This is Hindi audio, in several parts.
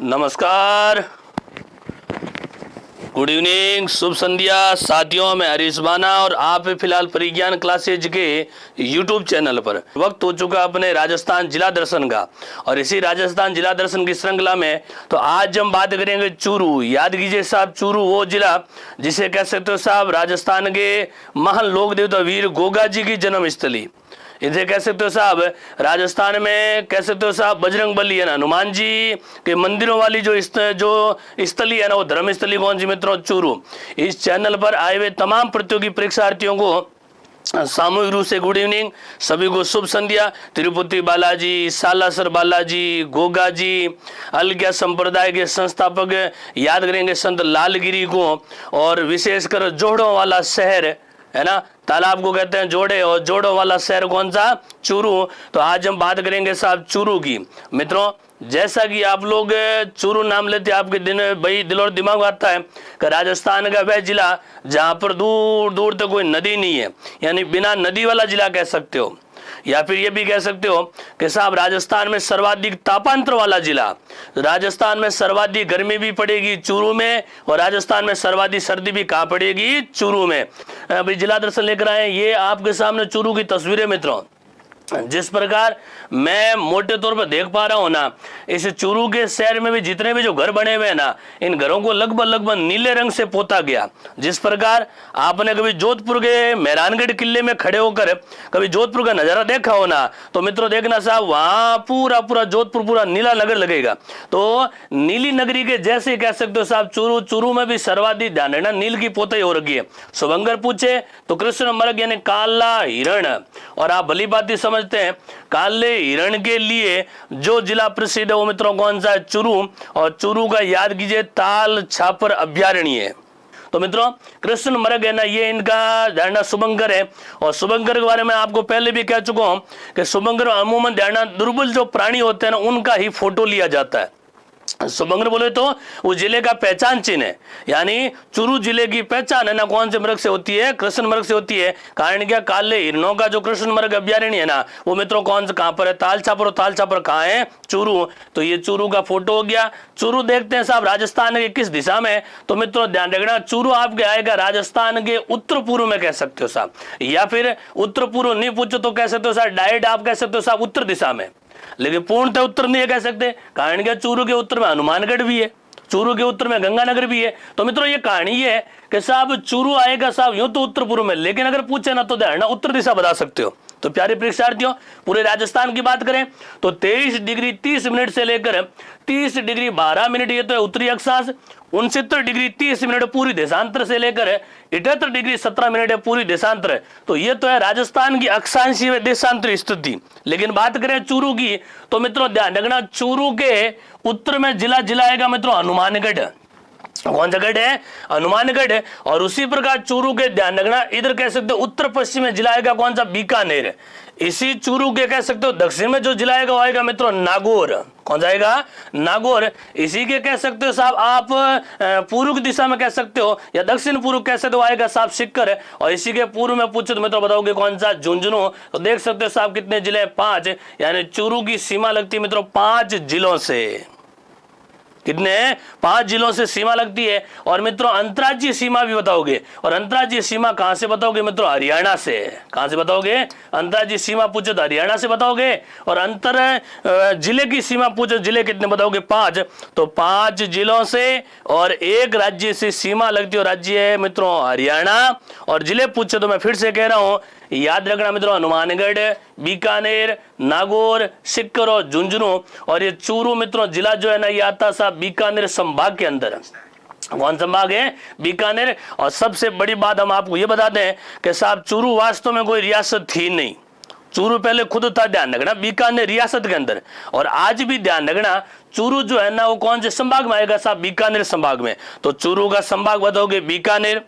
नमस्कार, गुड इवनिंग, शुभ संध्या साथियों। मैं हरीश बाना और आप फिलहाल परिज्ञान क्लासेज के यूट्यूब चैनल पर। वक्त हो चुका अपने राजस्थान जिला दर्शन का, और इसी राजस्थान जिला दर्शन की श्रृंखला में तो आज हम बात करेंगे चूरू। याद कीजिए साहब, चूरू वो जिला जिसे कह सकते हो साहब राजस्थान के महान लोक देवता वीर गोगा जी की जन्मस्थली। इसे कह सकते हो साहब राजस्थान में कह सकते हो साहब बजरंग बली है ना, हनुमान जी के मंदिरों वाली जो स्थली है ना, वो धर्म स्थली कौन सी मित्रों? चूरू। इस चैनल पर आए हुए तमाम प्रतियोगी परीक्षार्थियों को सामूहिक रूप से गुड इवनिंग, सभी को शुभ संध्या। तिरुपति बालाजी, सालासर बालाजी, गोगा जी, अलग्या संप्रदाय के संस्थापक याद करेंगे संत लालगिरी को, और विशेषकर जोड़ों वाला शहर है ना, तालाब को कहते हैं जोड़े, और जोड़ों वाला शहर कौन सा? चूरू। तो आज हम बात करेंगे साहब चूरू की। मित्रों, जैसा कि आप लोग चूरू नाम लेते हैं, आपके दिल और दिमाग आता है कि राजस्थान का वह जिला जहां पर दूर दूर तक कोई नदी नहीं है, यानी बिना नदी वाला जिला कह सकते हो, या फिर ये भी कह सकते हो कि साहब राजस्थान में सर्वाधिक तापांतर वाला जिला। राजस्थान में सर्वाधिक गर्मी भी पड़ेगी चूरू में, और राजस्थान में सर्वाधिक सर्दी भी कहाँ पड़ेगी? चूरू में। अभी जिला दर्शन लेकर आए, ये आपके सामने चूरू की तस्वीरें मित्रों। जिस प्रकार मैं मोटे तौर पर देख पा रहा हूं ना, इस चूरू के शहर में भी जितने भी जो घर बने हुए हैं ना, इन घरों को लगभग नीले रंग से पोता गया। जिस प्रकार आपने कभी जोधपुर के मेहरानगढ़ किले में खड़े होकर कभी जोधपुर का नजारा देखा हो ना, तो मित्रों देखना साहब वहां पूरा जोधपुर पूरा नीला नगर लगेगा। तो नीली नगरी के जैसे कह सकते हो साहब चूरू में भी सर्वाधिक ध्यान है ना, नील की पोताई हो रखी है। शुभंकर पूछे तो कृष्ण मृग यानी काला हिरण, और आप भली बात समझते हैं काले हिरण के लिए जो जिला प्रसिद्ध है वो मित्रों कौन सा है? चूरू। और चूरू का याद कीजिए ताल छापर अभ्यारण्य है। तो मित्रों कृष्ण मृग है ना, ये इनका धारणा शुभंकर है, और शुभंकर के बारे में आपको पहले भी कह चुका हूं कि शुभंकर अमूमन धारणा दुर्बल जो प्राणी होते हैं ना, उनका ही फोटो लिया जाता है। शुभंकर बोले तो वो जिले का पहचान चिन्ह है, यानी चूरू जिले की पहचान है ना कौन से मृग से होती है? कृष्ण मृग से होती है। कारण क्या? काले हिरणों का जो कृष्ण मृग अभ्यारण्य है ना, वो मित्रों कौन से कहां पर है? ताल छापर। ताल छापर कहां है? चूरू। तो ये चूरू का फोटो हो गया। चूरू देखते हैं साहब राजस्थान के किस दिशा में? तो मित्रों ध्यान रखना, चूरू आपके आएगा राजस्थान के उत्तर पूर्व में कह सकते हो साहब, या फिर उत्तर पूर्व नहीं पूछो तो कह सकते हो साहब डायरेक्ट आप कह सकते हो साहब उत्तर दिशा में, लेकिन पूर्णतः उत्तर नहीं कह सकते। कारण क्या? चूरू के उत्तर में हनुमानगढ़ भी है, चूरू के उत्तर में गंगानगर भी है। तो मित्रों ये कहानी ये है कि साहब चूरू आएगा साहब यूं तो उत्तर पूर्व में, लेकिन अगर पूछे ना तो धारणा उत्तर दिशा बता सकते हो। तो प्यारे परीक्षार्थियों, पूरे राजस्थान की बात करें तो 23 डिग्री 30 मिनट से लेकर 30 डिग्री 12 मिनट ये तो है उत्तरी अक्षांश, 69 डिग्री 30 मिनट पूरी देशांतर से लेकर 78 डिग्री 17 मिनट है पूरी देशांतर। तो ये तो है राजस्थान की अक्षांशीय व देशांतर स्थिति। लेकिन बात करें चूरू की तो मित्रों ध्यान रखना, चूरू के उत्तर में जिला आएगा मित्रों हनुमानगढ़। कौन सा गढ़ है? हनुमानगढ़ है। और उसी प्रकार चूरू के ध्यान रखना इधर कह सकते हो उत्तर पश्चिम में जिला आएगा कौन सा? बीकानेर। इसी चूरू के कह सकते हो दक्षिण में जो जिला आएगा वो आएगा मित्रों नागौर। कौन जाएगा? नागौर। इसी के कह सकते हो साहब आप पूर्व दिशा में कह सकते हो या दक्षिण पूर्व कह सकते हो आएगा साहब सिक्कर। और इसी के पूर्व में पूछो तो मित्रों बताओगे कौन सा? झुंझुनू। तो देख सकते हो साहब कितने जिले? 5, यानी चूरू की सीमा लगती है मित्रों 5 जिलों से। कितने? 5 जिलों से सीमा लगती है। और मित्रों अंतर्राज्यीय सीमा भी बताओगे, और अंतर्राज्यीय सीमा कहां से बताओगे मित्रों? हरियाणा से। कहां से बताओगे? अंतर्राज्यीय सीमा पूछो तो हरियाणा से बताओगे। और अंतर जिले की सीमा पूछो, जिले कितने बताओगे? 5। तो 5 जिलों से और एक राज्य से सीमा लगती है, राज्य है मित्रों हरियाणा। और जिले पूछो तो मैं फिर से कह रहा हूं, याद रखना मित्रों हनुमानगढ़, बीकानेर, नागौर, सिक्कर और झुंझुनू। और ये चूरू मित्रों जिला जो है ना, ये आता साहब बीकानेर संभाग के अंदर। कौन संभाग है? बीकानेर। और सबसे बड़ी बात हम आपको ये बता दें कि साहब चूरू वास्तव में कोई रियासत थी नहीं, चूरू पहले खुद था। ध्यान रखना बीकानेर रियासत के अंदर। और आज भी ध्यान रखना चूरू जो है ना वो कौन से संभाग में आएगा साहब? बीकानेर संभाग में। तो चूरू का संभाग बताओगे बीकानेर।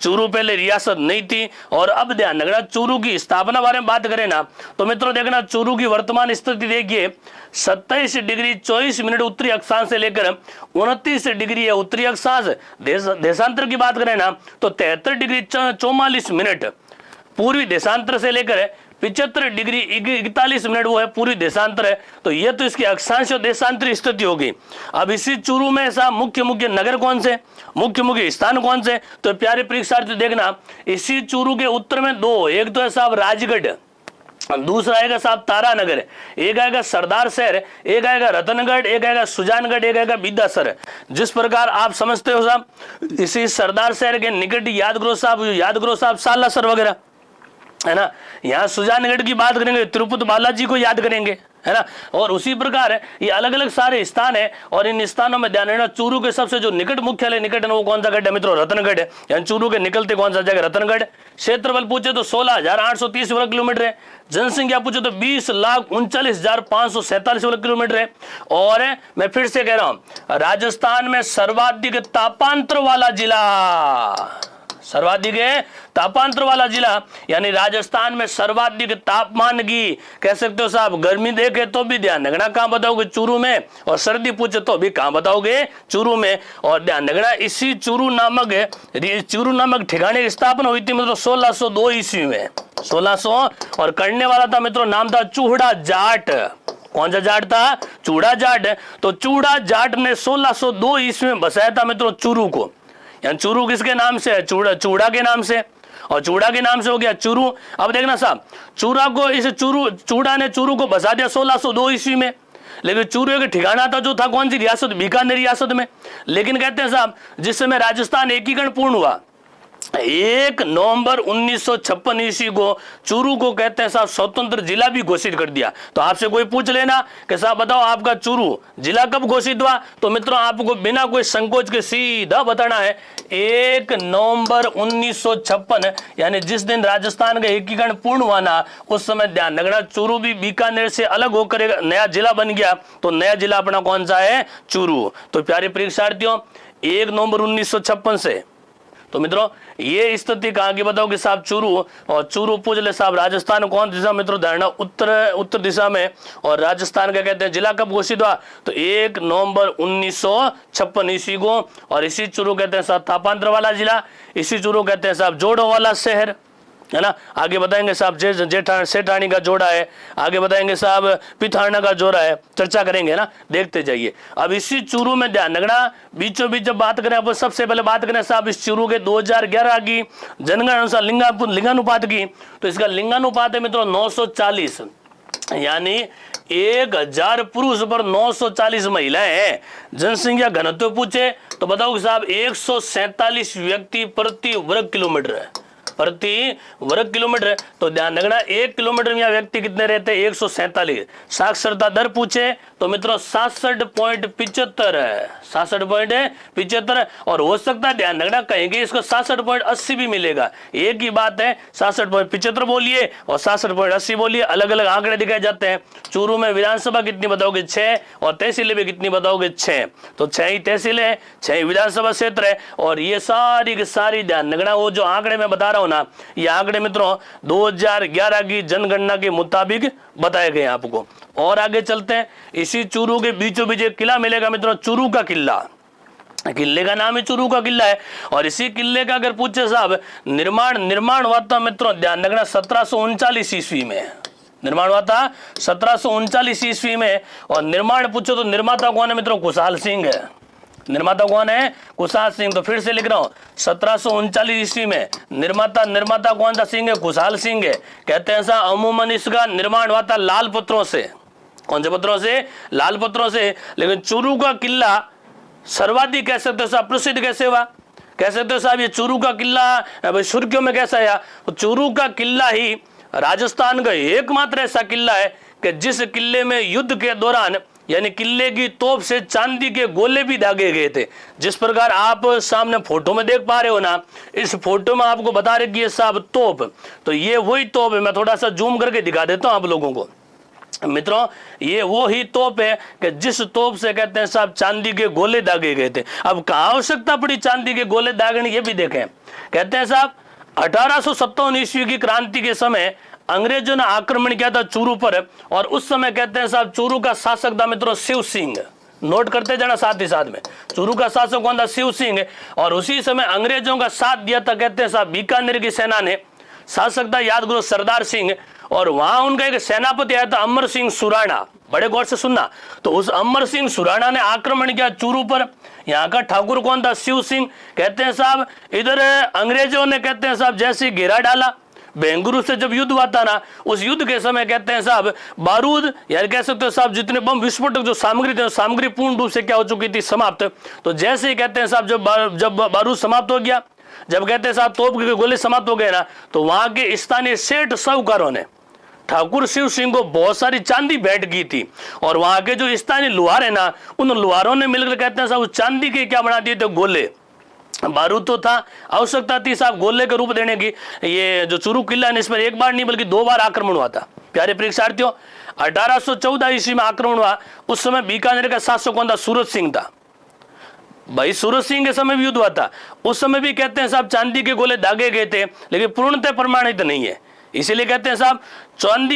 चूरू पहले रियासत नहीं थी। और अब ध्यान रखना चूरू की स्थापना बारे में बात करें ना तो मित्रों देखना चूरू की वर्तमान स्थिति देखिए 27 डिग्री 24 मिनट उत्तरी अक्षांश से लेकर 29 डिग्री है उत्तरी अक्षांश। देशांतर की बात करें ना तो 73 डिग्री 44 मिनट पूर्वी देशांतर से लेकर 75 डिग्री 41 मिनट वो है पूरी देशांतर है। तो ये तो इसकी अक्षांश और देशांतरी स्थिति होगी। अब इसी चूरू में साहब मुख्य मुख्य नगर कौन से, मुख्य मुख्य स्थान कौन से, तो प्यारे परीक्षार्थी देखना, इसी चूरू के उत्तर में दो, एक तो है साहब राजगढ़, दूसरा आएगा साहब तारानगर, एक आएगा सरदार शहर, एक आएगा रतनगढ़, एक आएगा सुजानगढ़, एक आएगा बिद्दासर। जिस प्रकार आप समझते हो साहब, इसी सरदार शहर के निकट याद करो साहब सालासर वगैरह, है ना। यहाँ सुजानगढ़ की बात करेंगे, तिरुपति बालाजी को याद करेंगे, है ना। और उसी प्रकार ये अलग अलग सारे स्थान है, और इन स्थानों में ध्यान रखना, चूरू के सबसे जो निकट मुख्यालय निकट है वो कौन सा गढ़ है मित्रों, रतनगढ़ है। यानी चूरू के निकलते कौन सा जगह, रतनगढ़। क्षेत्रफल पूछे तो 16,830 वर्ग किलोमीटर है। जनसंख्या पूछे तो 20,39,547 वर्ग किलोमीटर है। और मैं फिर से कह रहा हूं, राजस्थान में सर्वाधिक तापांतर वाला जिला, सर्वाधिक तापांतर वाला जिला, यानी राजस्थान में सर्वाधिक तापमान की कह सकते हो साहब, गर्मी देखे तो भी ध्यान रखना कहां बताओगे, चूरू में, और सर्दी पूछे तो भी कहां बताओगे, चूरू में। और ध्यान रखना, इसी चूरू नामक ठिकाने की स्थापना हुई थी मित्रों 1602 ईस्वी में, 1600, और करने वाला था मित्रों, नाम था चूड़ा जाट। कौन सा जाट था, चूड़ा जाट। तो चूड़ा जाट ने 1602 ईस्वी में बसाया था मित्रों चूरू को। यानी चूरू किसके नाम से है, चूड़ा के नाम से, और चूड़ा के नाम से हो गया चूरू। अब देखना साहब, चूड़ा ने चूरू को बसा दिया 1602 ईस्वी में, लेकिन चूरू का ठिकाना था जो था कौन सी रियासत, बीकानेर रियासत में। लेकिन कहते हैं साहब, जिस समय राजस्थान एकीकरण पूर्ण हुआ 1 नवंबर 1956 ईस्वी को चूरू को कहते हैं साहब स्वतंत्र जिला भी घोषित कर दिया। तो आपसे कोई पूछ लेना कि साहब बताओ आपका चूरू जिला कब घोषित हुआ, तो मित्रों आपको बिना कोई संकोच के सीधा बताना है 1 नवंबर 1956, यानी जिस दिन राजस्थान का एकीकरण पूर्ण हुआ ना, उस समय ध्यान रखना चूरू भी बीकानेर से अलग होकर एक नया जिला बन गया। तो नया जिला अपना कौन सा है, चूरू। तो प्यारे परीक्षार्थियों 1 नवंबर 1956 से, तो मित्रों ये स्थिति कहां की बताओ कि साहब चूरू, और चूरू पूछ ले साहब राजस्थान कौन दिशा मित्रों, धारणा उत्तर दिशा में। और राजस्थान का कहते हैं जिला कब घोषित हुआ, तो 1 नवंबर 1956 ईस्वी को। और इसी चूरू कहते हैं साहब तापांतर वाला जिला, इसी चूरू कहते हैं साहब जोड़ों वाला शहर, है ना। आगे बताएंगे साहब सेठानी का जोड़ा है, आगे बताएंगे साहब पिथाना का जोड़ा है, चर्चा करेंगे ना, देखते जाइए। अब इसी चूरू में ध्यान रखना, बीचों बीच जब बात करें, अब सबसे पहले बात करें साहब इस चूरू के 2011 की जनगणना अनुसार लिंगानुपात की, तो इसका लिंगानुपात है मित्रों 940, यानी 1000 पुरुष पर 940 महिलाएं हैं। जनसंख्या घनत्व पूछे तो बताओ साहब 147 व्यक्ति प्रति वर्ग किलोमीटर है, प्रति वर्ग किलोमीटर। तो ध्यान रखना 1 किलोमीटर में व्यक्ति कितने रहते हैं, 147। साक्षरता दर पूछे तो मित्रों 66.75 है, 66.75। और हो सकता है ध्यान रखना कहेंगे इसको 66.80 भी मिलेगा, एक ही बात है, 66.75 बोलिए और 66.80 बोलिए, अलग अलग आंकड़े दिखाए जाते हैं। चूरू में विधानसभा कितनी बताओगे, 6, और तहसीलें भी कितनी बताओगे, 6। तो 6 ही तहसीलें है, 6 ही विधानसभा क्षेत्र है। और ये सारी की सारी ध्यान रखना, वो जो आंकड़े में बता रहा हूं ना, ये आंकड़े मित्रों 2011 की जनगणना के मुताबिक बताए गए आपको। और आगे चलते हैं, इसी चूरू के बीचों बीच एक किला मिलेगा मित्रों, चूरू का किला। किले का नाम ही चूरू का किला है। और इसी किले का अगर पूछे साहब निर्माण हुआ था मित्रों, ध्यान रखना 1739 ईस्वी में निर्माण हुआ था, 1739 ईस्वी में। और निर्माण पूछो तो निर्माता कौन है मित्रों, कुशाल सिंह है। निर्माता कौन है, कुशाल सिंह। तो फिर से लिख रहा हूं 1739 ईस्वी में निर्माता कौन सा सिंह है, कुशाल सिंह है। कहते हैं ऐसा अमूमन इसका निर्माण हुआ था लाल पत्रों से। कौन से पत्रों से, लाल पत्रों से। लेकिन चूरू का किला सर्वाधिक कह सकते हो साहब प्रसिद्ध कैसे हुआ, कह सकते हो साहब ये चूरू का किला सुर्खियों में कैसा आया। तो चूरू का किला ही राजस्थान का एकमात्र ऐसा किला है कि जिस किले में युद्ध के दौरान यानी किले की तोप से चांदी के गोले भी दागे गए थे। जिस प्रकार आप सामने फोटो में देख पा रहे हो ना, इस फोटो में आपको बता रहे कि ये साहब तोप, तो ये वही तोप है। मैं थोड़ा सा जूम करके दिखा देता हूं आप लोगों को मित्रों, ये वो ही तोप है कि जिस तोप से कहते हैं साहब चांदी के गोले दागे गए थे। अब कहाँ आवश्यकता पड़ी चांदी के गोले दागने, ये भी देखें। कहते हैं साहब 1857 ईस्वी की क्रांति के समय अंग्रेजों ने आक्रमण किया था चूरू पर, और उस समय कहते हैं साहब चूरू का शासक था मित्रों शिव सिंह। नोट करते जाना साथ ही साथ में, चूरू का शासक कौन था, शिव सिंह। और उसी समय अंग्रेजों का साथ दिया था कहते हैं साहब बीकानेर की सेना ने, शासक था याद करो सरदार सिंह। और वहां उनका एक सेनापति आया था अमर सिंह सुराणा, बड़े गौर से सुनना। तो उस अमर सिंह सुराणा ने आक्रमण किया चूरू पर। यहाँ का ठाकुर कौन था? शिव सिंह। कहते हैं साहब इधर अंग्रेजों ने कहते हैं साहब जैसे घेरा डाला, बेंगलुरु से जब युद्ध हुआ था ना, उस युद्ध के समय कहते हैं साहब बारूद यार कह सकते हो साहब जितने बम विस्फोटक जो सामग्री थी, सामग्री पूर्ण रूप से क्या हो चुकी थी? समाप्त। तो जैसे ही कहते हैं साहब जब बारूद समाप्त हो गया, जब कहते हैं साहब तोप के गोले समाप्त हो गए ना, तो वहां के स्थानीय सेठ साहूकारों ने ठाकुर शिव सिंह को बहुत सारी चांदी भेंट की थी। और वहां के जो स्थानीय लुहार है ना, उन लुहारों ने मिलकर कहते हैं साहब उस चांदी के क्या बना दिए थे? गोले। बारूद तो था, आवश्यकता थी साहब गोले के रूप देने की। ये जो चूरू किला है इस पर एक बार नहीं बल्कि 2 बार आक्रमण हुआ था। प्यारे परीक्षार्थियों, 1814 ईस्वी में आक्रमण हुआ। उस समय बीकानेर का शासक कौन था? सूरत सिंह था। भाई सूरत सिंह के समय भी युद्ध हुआ था, उस समय भी कहते हैं साहब चांदी के गोले दागे गए थे, लेकिन पूर्णतः प्रमाणित नहीं है। इसीलिए कहते हैं साहब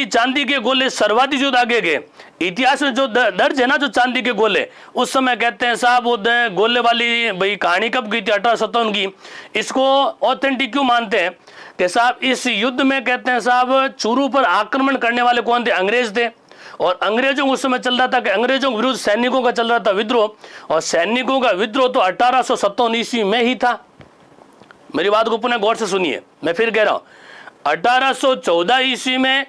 चांदी के गोले सर्वाधिक जो दागे गए, इतिहास में जो दर्ज है ना जो चांदी के गोले, उस समय कहते हैं साहब वो गोले वाली भाई कहानी कब की थी? 1857 की। इसको ऑथेंटिक क्यों मानते हैं कि साहब इस युद्ध में कहते हैं साहब चूरू पर आक्रमण करने वाले कौन थे? अंग्रेज थे। और अंग्रेजों को उस समय चल रहा था कि अंग्रेजों के विरुद्ध सैनिकों का चल रहा था विद्रोह, और सैनिकों का विद्रोह तो 1857 ईस्वी में ही था। मेरी बात को पुनः गौर से सुनिए, मैं फिर कह रहा हूं 1814 ईस्वी में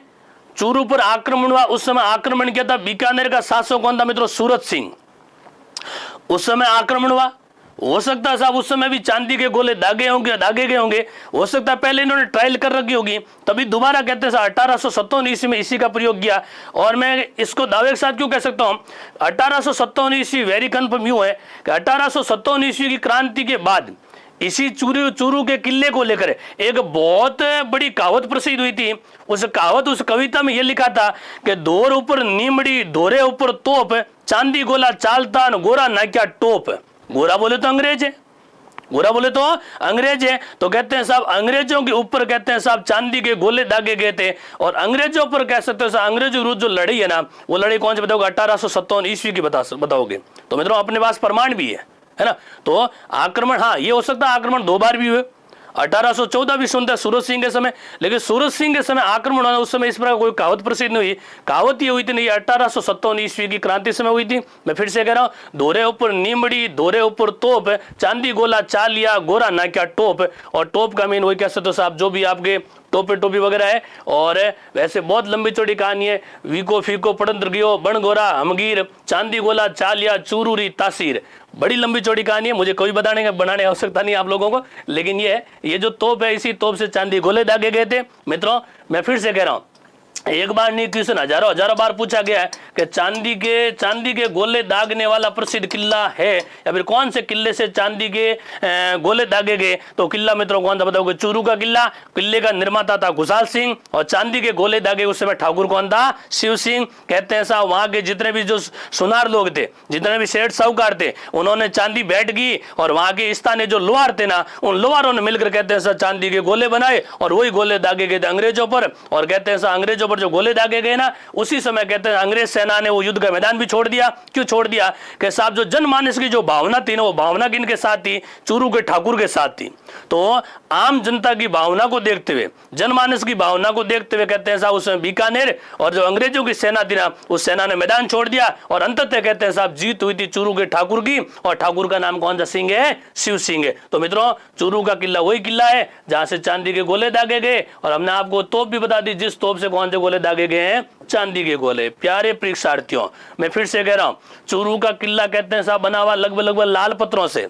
चूरू पर आक्रमण हुआ। उस समय आक्रमण किया था बीकानेर का शासक कौन था मित्रों? सूरत सिंह। उस समय आक्रमण हुआ। हो सकता है साहब उस समय भी चांदी के गोले दागे गए होंगे, हो सकता है पहले इन्होंने ट्रायल कर रखी होगी, तभी दोबारा कहते हैं 1857 ईस्वी में इसी का प्रयोग किया। और मैं इसको दावे के साथ क्यों कह सकता हूं? 1857 ईस्वी वेरी कन्फर्म यूं है कि 1857 ईस्वी की क्रांति के बाद इसी चूरू के किले को लेकर एक बहुत बड़ी कहावत प्रसिद्ध हुई थी। उस कहावत, उस कविता में यह लिखा था कि दोर ऊपर नीमड़ी दोरे ऊपर तोप, चांदी गोला चालतान गोरा ना क्या टोप। गोरा बोले तो अंग्रेज है, गोरा बोले तो अंग्रेज है। तो कहते हैं साहब अंग्रेजों के ऊपर कहते हैं साहब चांदी के गोले दागे गए थे। और अंग्रेजों पर कह सकते हो अंग्रेजों विरुद्ध जो लड़ी है ना, वो लड़ी कौन सी बताओगे? 1857 ईस्वी की बताओगे। तो मित्रों अपने पास प्रमाण भी है ना। तो आक्रमण, हाँ ये हो सकता है आक्रमण 2 बार भी हुए। 1814 भी सुनता है सूरत सिंह के समय, लेकिन सूरत सिंह के समय आक्रमण होना उस समय इस प्रकार कोई कहावत प्रसिद्ध नहीं हुई। कहावत ये हुई थी नहीं, 1857 ईस्वी की क्रांति समय हुई थी। मैं फिर से कह रहा हूं, दोरे ऊपर नीमड़ी दोरे ऊपर तोप, चांदी गोला चाल लिया गोरा ना क्या टोप। और टोप का मीन वही कह सकते हो साहब जो भी आपके टोपे टोपी वगैरह है। और वैसे बहुत लंबी चौड़ी कहानी है। वीको फीको पड़ंत्र गियो बण गोरा हमगीर, चांदी गोला चालिया चूरूरी तासीर। बड़ी लंबी चौड़ी कहानी है, मुझे कोई बनाने की आवश्यकता नहीं आप लोगों को। लेकिन ये जो तोप है, इसी तोप से चांदी गोले दागे गए थे। मित्रों मैं फिर से कह रहा हूं, एक बार नहीं क्वेश्चन हजारों बार पूछा गया है कि चांदी के गोले दागने वाला प्रसिद्ध किला है, या फिर कौन से किले से चांदी के गोले दागे गए। तो किला मित्रों कौन था बताओगे? चूरू का किला। किले का निर्माता था खुशहाल सिंह, और चांदी के गोले दागे उस समय ठाकुर कौन था? शिव सिंह। कहते हैं साहब वहां के जितने भी जो सुनार लोग थे, जितने भी सेठ साहूकार थे, उन्होंने चांदी भेंट की। और वहां के स्थानीय जो लोहार थे ना, उन लोहारों ने मिलकर कहते हैं सर चांदी के गोले बनाए, और वही गोले दागे गए थे अंग्रेजों पर। और कहते हैं सर अंग्रेजों पर जो गोले दागे गए ना, उसी समय कहते हैं अंग्रेज सेना ने वो युद्ध का मैदान भी छोड़ दिया। क्यों छोड़ दिया? कि साहब जो जनमानस की जो भावना थी ना, वो भावना किनके साथ थी? चूरू के ठाकुर के साथ थी। तो आम जनता की भावना को देखते हुए, जनमानस की भावना को देखते हुए कहते हैं साहब उस समय बीकानेर और जो अंग्रेजों की सेना थी ना, उस सेना ने मैदान छोड़ दिया। और अंततः कहते हैं साहब जीत हुई थी चूरू के ठाकुर की, और ठाकुर का नाम कौन सा सिंह है? शिव सिंह है। तो मित्रों चूरू का किला वही किला है जहां से चांदी के गोले दागे गए। और हमने आपको तोप भी बता दी, जिस तोप से कौन से गोले दागे गए हैं? चांदी के गोले। प्यारे परीक्षार्थियों मैं फिर से कह रहा हूं, चूरू का किला कहते हैं साहब बना हुआ लगभग लाल पत्थरों से,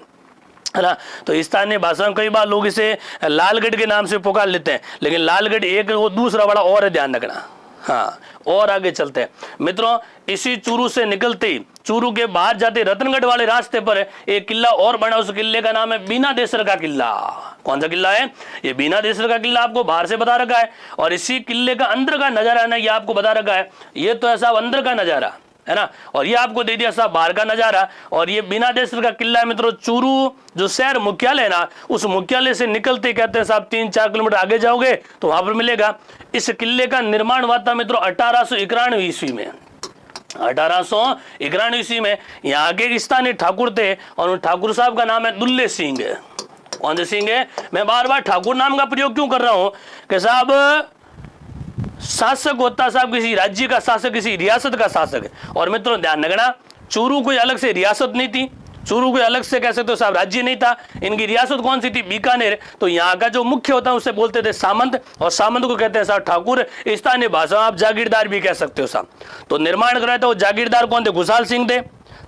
है ना। तो स्थानीय भाषा में कई बार लोग इसे लालगढ़ के नाम से पुकार लेते हैं, लेकिन लालगढ़ एक वो दूसरा बड़ा और है, ध्यान रखना। हाँ और आगे चलते हैं मित्रों, इसी चूरू से निकलते ही चूरू के बाहर जाते रतनगढ़ वाले रास्ते पर एक किला और बना, उस किले का नाम है बीना देसर का किला। कौन सा किला है? ये बीना देसर का किला आपको बाहर से बता रखा है। और इसी किले का अंदर का नजारा है ना, ये आपको बता रखा है। ये तो ऐसा अंदर का नजारा है ना, और ये आपको दे दिया साहब बाहर का नजारा। और ये बीना देसर का किला है मित्रों, चूरू जो शहर मुख्यालय है ना, उस मुख्यालय से निकलते कहते हैं साहब 3-4 किलोमीटर आगे जाओगे तो वहां पर मिलेगा। इस किले का निर्माण हुआ था मित्रों 1891 ईस्वी में। 1891 ईस्वी में यहाँ के स्थानीय ठाकुर थे, और उन ठाकुर साहब का नाम है दुल्ले सिंह। कौन से सिंह है? मैं बार बार ठाकुर नाम का प्रयोग क्यों कर रहा हूं कि साहब शासक होता साहब किसी राज्य का शासक, किसी रियासत का शासक। और मित्रों ध्यान रखना, चूरू कोई अलग से रियासत नहीं थी, चूरू कोई अलग से कह सकते हो साहब राज्य नहीं था। इनकी रियासत कौन सी थी? बीकानेर। तो यहाँ का जो मुख्य होता है उसे बोलते थे सामंत, और सामंत को कहते हैं साहब ठाकुर। स्थानीय भाषा में आप जागीरदार भी कह सकते हो साहब। तो निर्माण कराया था वो जागीरदार कौन थे? खुशहाल सिंह थे।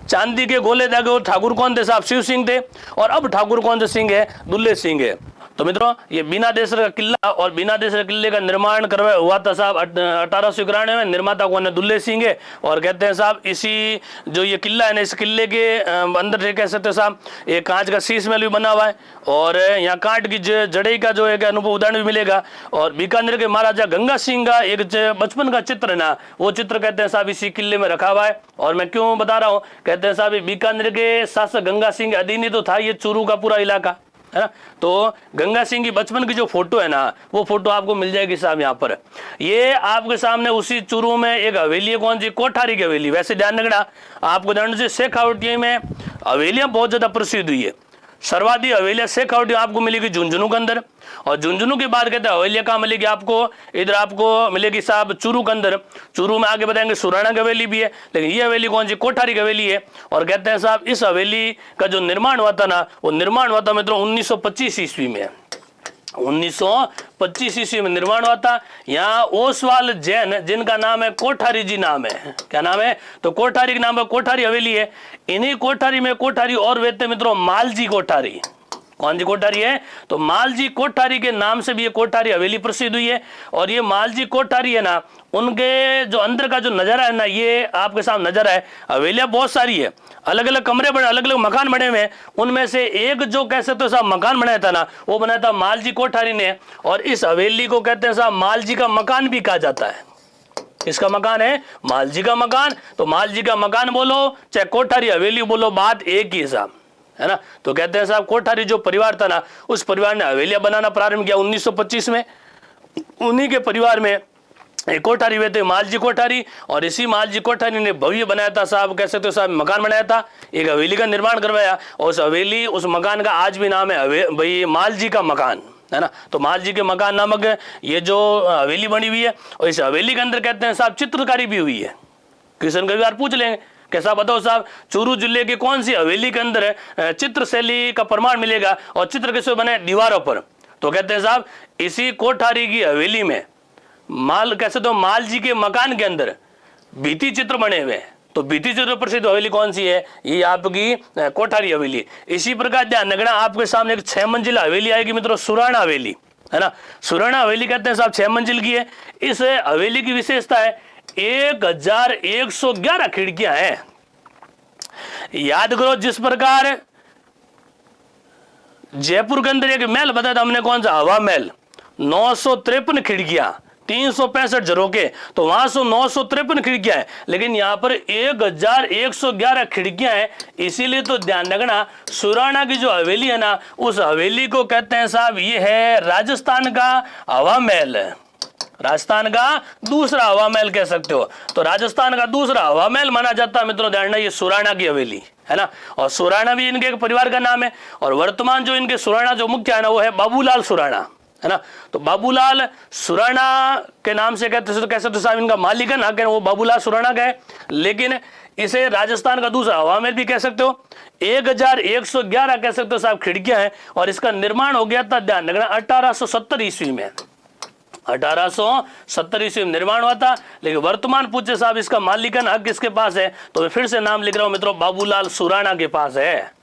चांदी के गोले दागे वो ठाकुर कौन थे साहब? शिव सिंह थे। और अब ठाकुर कौन से सिंह है? दुल्ले सिंह है। तो मित्रों ये बीनादेसर का किला, और बीनादेसर किले का निर्माण करवाया हुआ था साहब 1891 में। निर्माता कौन है? दुल्ले सिंह है। और कहते हैं साहब इसी जो ये किला है ना, इस किले के अंदर कह सकते हो साहब एक कांच का शीश महल भी बना हुआ है, और यहाँ कांट की जड़ई का जो एक अनुभव उदाहरण भी मिलेगा। और बीकानेर के महाराजा गंगा सिंह का एक बचपन का चित्र है ना, वो चित्र कहते हैं साहब इसी किले में रखा हुआ है। और मैं क्यों बता रहा हूँ, कहते हैं साहब बीकानेर के शासक गंगा सिंह के अधीन ही तो था ये चूरू का पूरा इलाका, है ना। तो गंगा सिंह की बचपन की जो फोटो है ना, वो फोटो आपको मिल जाएगी साहब यहाँ पर। ये आपके सामने उसी चूरू में एक हवेली है, कौन सी? कोठारी की हवेली। वैसे ध्यान रखना, आपको ध्यान से शेखावटी में हवेलियां बहुत ज्यादा प्रसिद्ध हुई है। सर्वाधिक हवेलियां शेखावटी आपको मिलेगी झुंझुनू के अंदर, और झुंझुनू के बाद कहते हैं हवेलियां कहाँ मिलेगी आपको? इधर आपको मिलेगी साहब चूरू के अंदर। चूरू में आगे बताएंगे सुराना की हवेली भी है, लेकिन ये हवेली कौन सी? कोठारी की हवेली है। और कहते हैं साहब इस हवेली का जो निर्माण हुआ था ना, वो निर्माण हुआ था मित्रों 1925 ईस्वी में। 1925 ईस्वी में निर्माण हुआ था। यहाँ ओसवाल जैन, जिनका नाम है कोठारी जी नाम है, क्या नाम है? तो कोठारी के नाम है, कोठारी हवेली है। इन्हीं कोठारी में कोठारी और रहते मित्रों मालजी कोठारी। कौन सी कोठारी है? तो मालजी कोठारी के नाम से भी ये कोठारी हवेली प्रसिद्ध हुई है। और ये मालजी कोठारी है ना, उनके जो अंदर का जो नजारा है ना, ये आपके सामने नजारा है। हवेलियां बहुत सारी है, अलग अलग कमरे बने, अलग अलग मकान बने हुए हैं। उनमें से एक जो कह सकते हो साहब मकान बनाया था ना, वो बनाया था मालजी कोठारी ने। और इस हवेली को कहते हैं साहब मालजी का मकान भी कहा जाता है। इसका मकान है मालजी का मकान। तो मालजी का मकान बोलो चाहे कोठारी हवेली बोलो, बात एक ही साहब, है ना। तो कहते हैं साहब कोठारी जो परिवार था ना, उस परिवार ने हवेलियां बनाना प्रारंभ किया 1925 में। उन्हीं के परिवार में एक कोठारी हुए थे मालजी कोठारी, और इसी मालजी कोठारी ने भव्य बनाया था साहब, कह सकते हो साहब मकान बनाया था, एक हवेली का निर्माण करवाया। और उस हवेली, उस मकान का आज भी नाम है भाई मालजी का मकान, है ना। तो मालजी के मकान नामक ये जो हवेली बनी हुई है, और इस हवेली के अंदर कहते हैं साहब चित्रकारी भी हुई है। किशन कभी पूछ लेंगे कैसा बताओ साहब, चूरू जिले की कौन सी हवेली के अंदर चित्र शैली का प्रमाण मिलेगा, और चित्र किस पे बने? दीवारों पर। तो कहते हैं साहब इसी कोठारी की हवेली में कैसे तो मालजी के मकान के अंदर भित्ति चित्र बने हुए हैं। तो भित्ति चित्र प्रसिद्ध हवेली कौन सी है? ये आपकी कोठारी हवेली। इसी प्रकार ध्यान रखना, आपके सामने एक 6 मंजिला हवेली आएगी मित्रों, सुराना हवेली, है ना। सुराना हवेली कहते हैं साहब 6 मंजिल की है। इस हवेली की विशेषता है 1111 खिड़कियां हैं। याद करो जिस प्रकार जयपुर के अंदर एक महल बताया था हमने, कौन सा? हवा महल। 953 खिड़कियां, 365 झरोके, तो वहां से 953 खिड़कियां हैं, लेकिन यहाँ पर 1111 खिड़कियां हैं। इसीलिए तो ध्यान रखना, सुराना की जो हवेली है ना, उस हवेली को कहते हैं साहब ये है राजस्थान का हवा महल, राजस्थान का दूसरा हवा महल कह सकते हो। तो राजस्थान का दूसरा हवा महल माना जाता है मित्रों, ध्यान रखना ये सुराना की हवेली, है ना। और सुराना भी इनके एक परिवार का नाम है। और वर्तमान जो इनके सुराना जो मुख्य है ना, वो है बाबूलाल सुराना, है ना। तो बाबूलाल सुराना के नाम से कहते तो साहब इनका मालिक है ना, वो बाबूलाल सुराना का है। लेकिन इसे राजस्थान का दूसरा हवा महल भी कह सकते हो। 1111 कह सकते हो साहब खिड़कियां हैं। और इसका निर्माण हो गया था, ध्यान रखना, 1870 ईस्वी में। 1870 ईस्वी में निर्माण हुआ था। लेकिन वर्तमान पूछे साहब इसका मालिकाना हक किसके पास है, तो मैं फिर से नाम लिख रहा हूं मित्रों, बाबूलाल सुराना के पास है।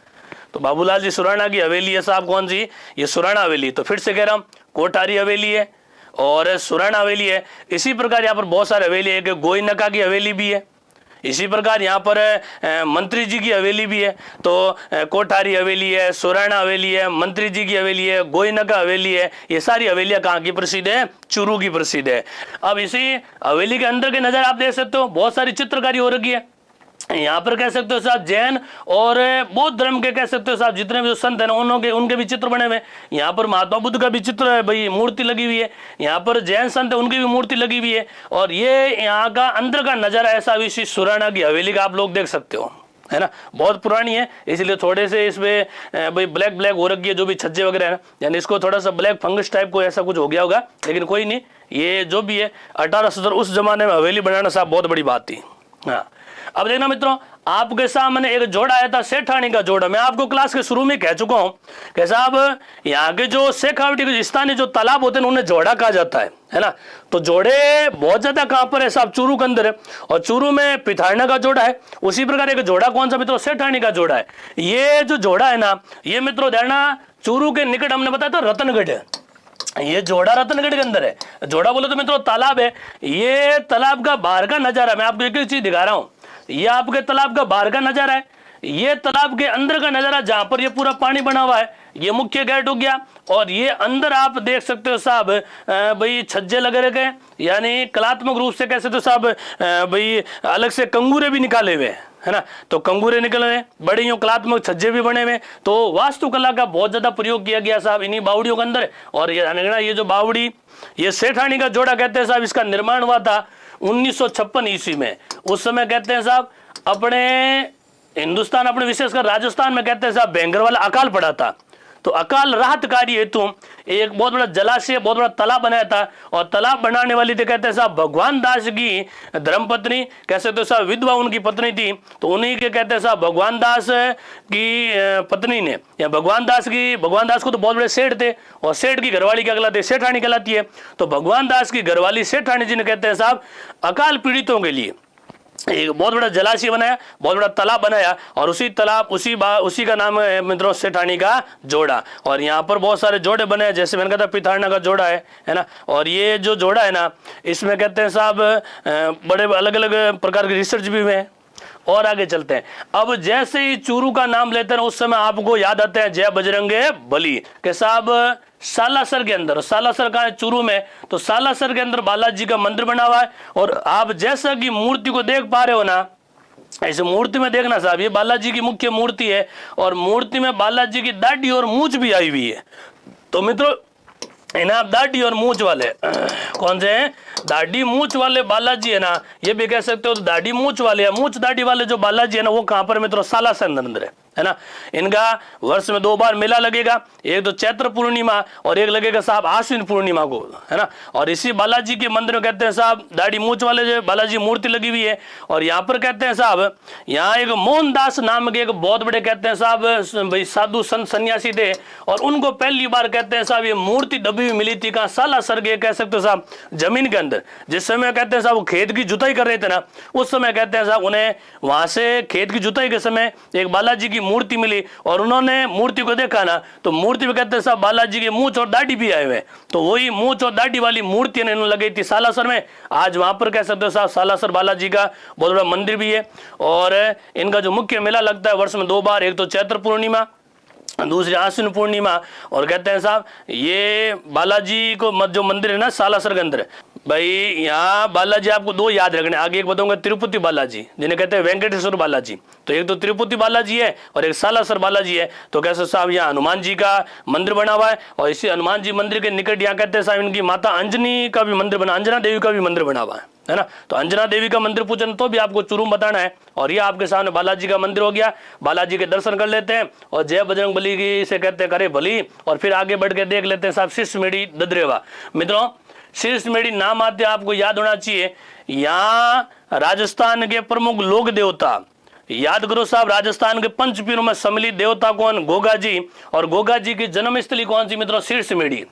तो बाबूलाल जी सुराना की हवेली है साहब, कौन सी? ये सुराना हवेली। तो फिर से कह रहा हूं कोठारी हवेली है और सुराना हवेली है। इसी प्रकार यहाँ पर बहुत सारे हवेली है, गोइनका की हवेली भी है। इसी प्रकार यहाँ पर मंत्री जी की हवेली भी है। तो कोठारी हवेली है, सुराना हवेली है, मंत्री जी की हवेली है, गोइनका हवेली है। ये सारी हवेलियां कहाँ की प्रसिद्ध है? चूरू की प्रसिद्ध है। अब इसी हवेली के अंदर के नजर आप देख सकते हो, बहुत सारी चित्रकारी हो रखी है। यहाँ पर कह सकते हो साहब जैन और बौद्ध धर्म के कह सकते हो साहब जितने भी संत हैं ना, उनके भी चित्र बने हुए। यहाँ पर महात्मा बुद्ध का भी चित्र है भाई, मूर्ति लगी हुई है। यहाँ पर जैन संत है, उनकी भी मूर्ति लगी हुई है। और ये यहाँ का अंदर का नजारा ऐसा विशेष सुराना की हवेली का आप लोग देख सकते हो, है ना। बहुत पुरानी है, इसलिए थोड़े से इसमें भाई ब्लैक हो रखी है, जो भी छज्जे वगैरह है ना, यानी इसको थोड़ा सा ब्लैक फंगस टाइप को ऐसा कुछ हो गया होगा, लेकिन कोई नहीं, ये जो भी है 1870 उस जमाने में हवेली बनाना साहब बहुत बड़ी बात थी। हाँ, अब देखना मित्रों, आपके सामने एक जोड़ा आया था, सेठानी का जोड़ा। मैं आपको क्लास के शुरू में कह चुका हूं कि साहब यहाँ के जो शेखावटी के स्थानीय जो तालाब होते हैं उन्हें जोड़ा कहा जाता है ना। तो जोड़े बहुत ज्यादा कहां पर है साहब, चूरू के अंदर है, और चूरू में पिथारना का जोड़ा है। उसी प्रकार एक जोड़ा कौन सा मित्रों, सेठानी का जोड़ा है। ये जो जोड़ा है ना, ये मित्रों देखना चूरू के निकट हमने बताया था रतनगढ़ है। ये जोड़ा रतनगढ़ के अंदर है। जोड़ा बोलो तो मित्रों तालाब है। ये तालाब का बाहर का नजारा, मैं आपको एक एक चीज दिखा रहा हूं। ये आपके तालाब का बाहर का नजारा है, ये तालाब के अंदर का नजारा जहां पर ये पूरा पानी बना हुआ है। ये मुख्य गेट हो गया, और ये अंदर आप देख सकते हो साहब भाई छज्जे लगे रखे, यानी कलात्मक रूप से कह सकते हो साहब भाई अलग से कंगूरे भी निकाले हुए है ना। तो कंगूरे निकले हुए, बड़े यूं कलात्मक छज्जे भी बने हुए। तो वास्तुकला का बहुत ज्यादा प्रयोग किया गया साहब इन्हीं बावड़ियों के अंदर। और ये जो बावड़ी, ये सेठानी का जोड़ा कहते हैं साहब, इसका निर्माण हुआ था 1956 ईस्वी में। उस समय कहते हैं साहब अपने हिंदुस्तान, अपने विशेषकर राजस्थान में कहते हैं साहब भयंकर वाला अकाल पड़ा था। तो अकाल राहत कार्य हेतु एक बहुत बड़ा जलाशय, बहुत बड़ा तालाब बनाया था। और तालाब बनाने वाली थी कहते हैं साहब भगवान दास की धर्मपत्नी, कह सकते हो साहब विधवा उनकी पत्नी थी। तो उन्हीं के कहते हैं साहब भगवान दास की पत्नी ने, या भगवान दास को तो बहुत बड़े सेठ थे, और सेठ की घरवाली क्या कहलाती है, सेठानी कहलाती है। तो भगवान दास की घरवाली सेठानी जी ने कहते हैं साहब अकाल पीड़ितों के लिए एक बहुत बड़ा जलाशय बनाया, बहुत बड़ा तालाब बनाया, और उसी तालाब उसी का नाम है मित्रों सेठानी का जोड़ा। और यहाँ पर बहुत सारे जोड़े बने हैं, जैसे मैंने कहा था पिथारना का जोड़ा है ना। और ये जो जोड़ा है ना, इसमें कहते हैं साहब बड़े अलग अलग प्रकार के रिसर्च भी हुए हैं। और आगे चलते हैं। अब जैसे ही चूरू का नाम लेते हैं उस समय आपको याद आते हैं जय बजरंगे बली के साहब सालासर के अंदर। सालासर कहाँ है, चूरू में। तो सालासर के अंदर बालाजी का मंदिर बना हुआ है। और आप जैसा कि मूर्ति को देख पा रहे हो ना, ऐसे मूर्ति में देखना साहब, ये बालाजी की मुख्य मूर्ति है, और मूर्ति में बालाजी की दाढ़ी और मूंछ भी आई हुई है। तो मित्रों इन्हें दाढ़ी और मूंछ वाले कौन से हैं, दाढ़ी मूंछ वाले बालाजी है ना, ये भी कह सकते हो। तो दाढ़ी मूंछ वाले, मूंछ दाढ़ी वाले जो बालाजी है ना, वो कहां पर मित्रों, सालासर अंदर है ना। इनका वर्ष में 2 बार मेला लगेगा, एक तो चैत्र पूर्णिमा और एक लगेगा साहब आश्विन पूर्णिमा को, है ना। और इसी बालाजी के मंदिर में कहते हैं साहब दाढ़ी मूंछ वाले जो बालाजी मूर्ति लगी हुई है। और यहाँ पर कहते हैं साहब, यहाँ एक मोहनदास नाम के एक बहुत बड़े कहते हैं साहब भाई साधु संत सन्यासी थे, और उनको पहली बार कहते हैं साहब ये मूर्ति दबी हुई मिली थी कहाँ, सालासर के कह सकते हो साहब जमीन के अंदर। जिस समय कहते हैं साहब वो खेत की जुताई कर रहे थे ना, उस समय कहते हैं साहब उन्हें वहां से खेत की जुताई के समय एक बालाजी की मूर्ति मिली, और उन्होंने मूर्ति को देखा ना, तो मूर्ति में कहते हैं साहब बालाजी के मूंछ और दाढ़ी भी आए हुए। तो वही मूंछ और दाढ़ी वाली मूर्ति इन्होंने लगाई थी सालासर में। आज वहां पर कह सकते हो साहब सालासर बालाजी का बहुत बड़ा मंदिर भी है। और इनका जो मुख्य मेला लगता है वर्ष में 2 बार, एक तो चैत्र पूर्णिमा, दूसरी आश्विन पूर्णिमा। और कहते हैं साहब ये बालाजी को जो मंदिर है ना सालासर के अंदर, भाई यहाँ बालाजी आपको 2 याद रखने, आगे एक बताऊंगा तिरुपति बालाजी जिन्हें कहते हैं वेंकटेश्वर बालाजी। तो एक तो तिरुपति बालाजी है और एक सालासर बालाजी है। तो कैसे साहब यहाँ हनुमान जी का मंदिर बना हुआ है, और इसी हनुमान जी मंदिर के निकट यहाँ कहते हैं साहब इनकी माता अंजनी का भी मंदिर बना, अंजना देवी का भी मंदिर बना हुआ है ना। तो अंजना देवी का मंदिर पूछना तो भी आपको चूरू बताना है। और ये आपके सामने बालाजी का मंदिर हो गया, बालाजी के दर्शन कर लेते हैं और जय बजरंग बली की से कहते हैं करे भली। और फिर आगे बढ़ के देख लेते हैं साहब शीर्षमेढ़ी ददरेवा। मित्रों शीर्षमेढ़ी नाम आते आपको याद होना चाहिए, यहाँ राजस्थान के प्रमुख लोक देवता याद करो साहब, राजस्थान के 5 पीरों में सम्मिलित देवता कौन, गोगा जी। और गोगा जी की जन्मस्थली कौन सी मित्रों, शीर्षमेढ़ी।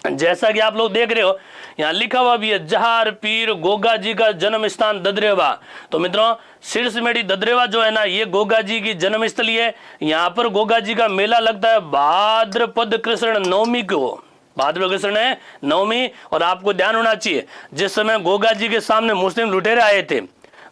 जैसा कि आप लोग देख रहे हो यहाँ लिखा हुआ भी है जहार पीर गोगा जी का जन्म स्थान ददरेवा। तो मित्रों शीर्षमेढ़ी ददरेवा जो है ना, ये गोगा जी की जन्मस्थली है। यहाँ पर गोगा जी का मेला लगता है भाद्रपद कृष्ण नवमी को, भाद्रपद कृष्ण नवमी। और आपको ध्यान होना चाहिए जिस समय गोगा जी के सामने मुस्लिम लुटेरे आए थे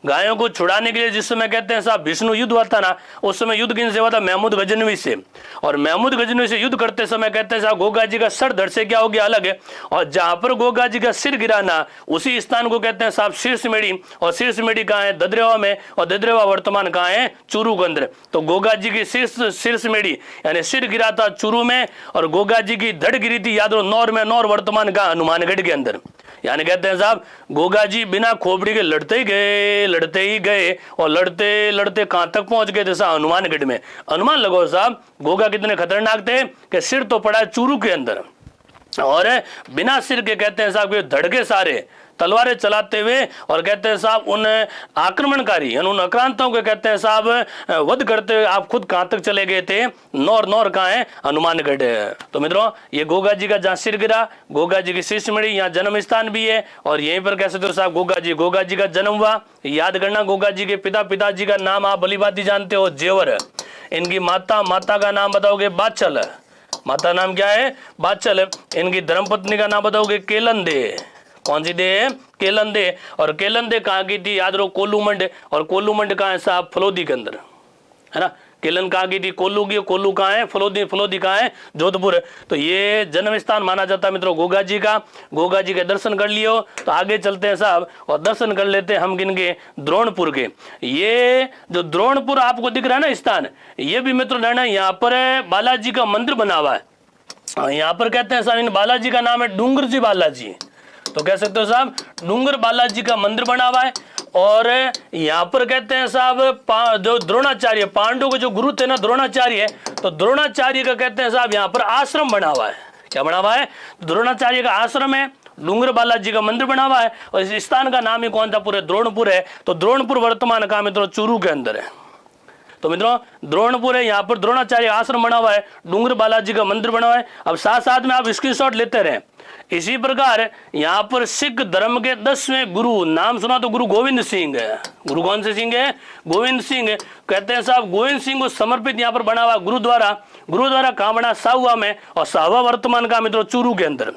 गायों को छुड़ाने के लिए, जिस समय कहते हैं साहब विष्णु युद्ध हुआ था ना, उस समय युद्ध किन से हुआ था, महमूद गजनवी से। और महमूद गजनवी से युद्ध करते समय कहते हैं साहब गोगा जी का सर धड़ से क्या हो गया अलग है, और जहां पर गोगा जी का सिर गिरा ना उसी स्थान को कहते हैं साहब शीर्षमेढ़ी। और शीर्षमेढ़ी कहाँ है, ददरेवा में, और ददरेवा वर्तमान कहाँ है, चूरू के अंदर। तो गोगा जी की शीर्षमेढ़ी यानी सिर गिरा था चूरू में, और गोगा जी की धड़ गिरी थी याद रहो नौर में, नौर वर्तमान कहाँ, हनुमानगढ़ के अंदर। यानी कहते हैं साहब गोगा जी बिना खोपड़ी के लड़ते ही गए और लड़ते लड़ते कहां तक पहुंच गए थे साहब, हनुमानगढ़ में। अनुमान लगाओ साहब गोगा कितने खतरनाक थे कि सिर तो पड़ा है चूरू के अंदर। और बिना सिर के कहते हैं साहब धड़के सारे तलवारें चलाते हुए और कहते हैं साहब उन आक्रमणकारी उन आक्रांतों के कहते हैं साहब वध करते हुए आप खुद कहां तक चले गए थे? नौर कहां है? हनुमानगढ़। तो मित्रों ये गोगा जी का जहां सिर गिरा, गोगा जी की शिष्यमणि यहाँ जन्म स्थान भी है और यहीं पर कह सकते हो साहब गोगा जी का जन्म हुआ। याद करना गोगा जी के पिताजी का नाम आप भली भांति जानते हो, जेवर। इनकी माता का नाम बताओगे बाचल, माता नाम क्या है? बाचल। इनकी धर्मपत्नी का नाम बताओगे केलंदे। कौन सी दे? केलंदे। और केलंदे कहाँ की थी? याद रखो कोल्लूमंड। और कोल्लूमंड कहाँ है साहब? फलोदी के अंदर, है ना। केलन कहाँ की थी? कोल्लू की। कोल्लू कहाँ है? फलोदी कहाँ है? जोधपुर। तो ये जन्म स्थान माना जाता है मित्रों गोगा जी का। गोगा जी के दर्शन कर लियो तो आगे चलते हैं साहब और दर्शन कर लेते हैं हम किनके? द्रोणपुर के। ये जो द्रोणपुर आपको दिख रहा है ना स्थान, ये भी मित्रों रहना यहाँ पर बालाजी का मंदिर बना हुआ है। यहाँ पर कहते हैं साहब इन बालाजी का नाम है डूंगर जी बालाजी। तो कह सकते हो साहब डूंगर बालाजी का मंदिर बना हुआ है। और यहाँ पर कहते हैं साहब जो द्रोणाचार्य पांडवों के जो गुरु थे ना द्रोणाचार्य, तो द्रोणाचार्य का कहते हैं साहब यहाँ पर आश्रम बना हुआ है। क्या बना हुआ है? द्रोणाचार्य का आश्रम है, डूंगर बालाजी का मंदिर बना हुआ है और इस स्थान का नाम ही कौन सा? पूरे द्रोणपुर है। तो द्रोणपुर वर्तमान का मित्रों चूरू के अंदर है। तो मित्रों द्रोणपुर है, यहाँ पर द्रोणाचार्य आश्रम बना हुआ है, डूंगर बालाजी का मंदिर बना हुआ है। अब साथ में आप स्क्रीनशॉट लेते रहे। इसी प्रकार यहाँ पर सिख धर्म के 10वें गुरु, नाम सुना तो गुरु गोविंद सिंह है। गुरु कौन से सिंह है? गोविंद सिंह। कहते हैं साहब गोविंद सिंह को समर्पित यहाँ पर बना हुआ गुरुद्वारा कहाँ बना? साहुआ में। और साहुआ वर्तमान का मित्रों चूरू के अंदर।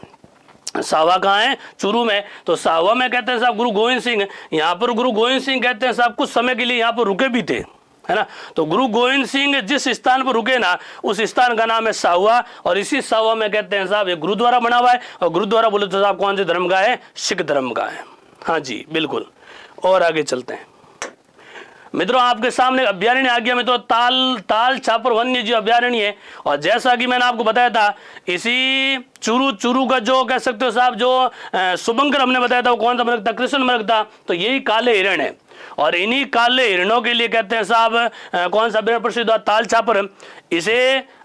सावा कहाँ है? चूरू में। तो सावा में कहते हैं साहब गुरु गोविंद सिंह। यहाँ पर गुरु गोविंद सिंह कहते हैं साहब कुछ समय के लिए यहाँ पर रुके भी थे, है ना। तो गुरु गोविंद सिंह जिस स्थान पर रुके ना उस स्थान का नाम है साहुआ। और इसी साहुआ में कहते हैं साहब ये गुरुद्वारा बना हुआ है। और गुरुद्वारा बोले तो साहब कौन से धर्म का है? सिख धर्म का है। हाँ जी बिल्कुल। और आगे चलते हैं मित्रों, आपके सामने अभ्यारण्य आ गया मित्रों, ताल छापर वन्य जीव अभ्यारण्य है। और जैसा कि मैंने आपको बताया था इसी चूरू का जो कह सकते हो साहब जो शुभंकर हमने बताया था वो कौन सा मृग था? कृष्ण मृग था। तो यही काले हिरण है और इन्हीं काले हिरणों के लिए कहते हैं साहब कौन सा अभ्यारण्य प्रसिद्ध हुआ? ताल छापर। इसे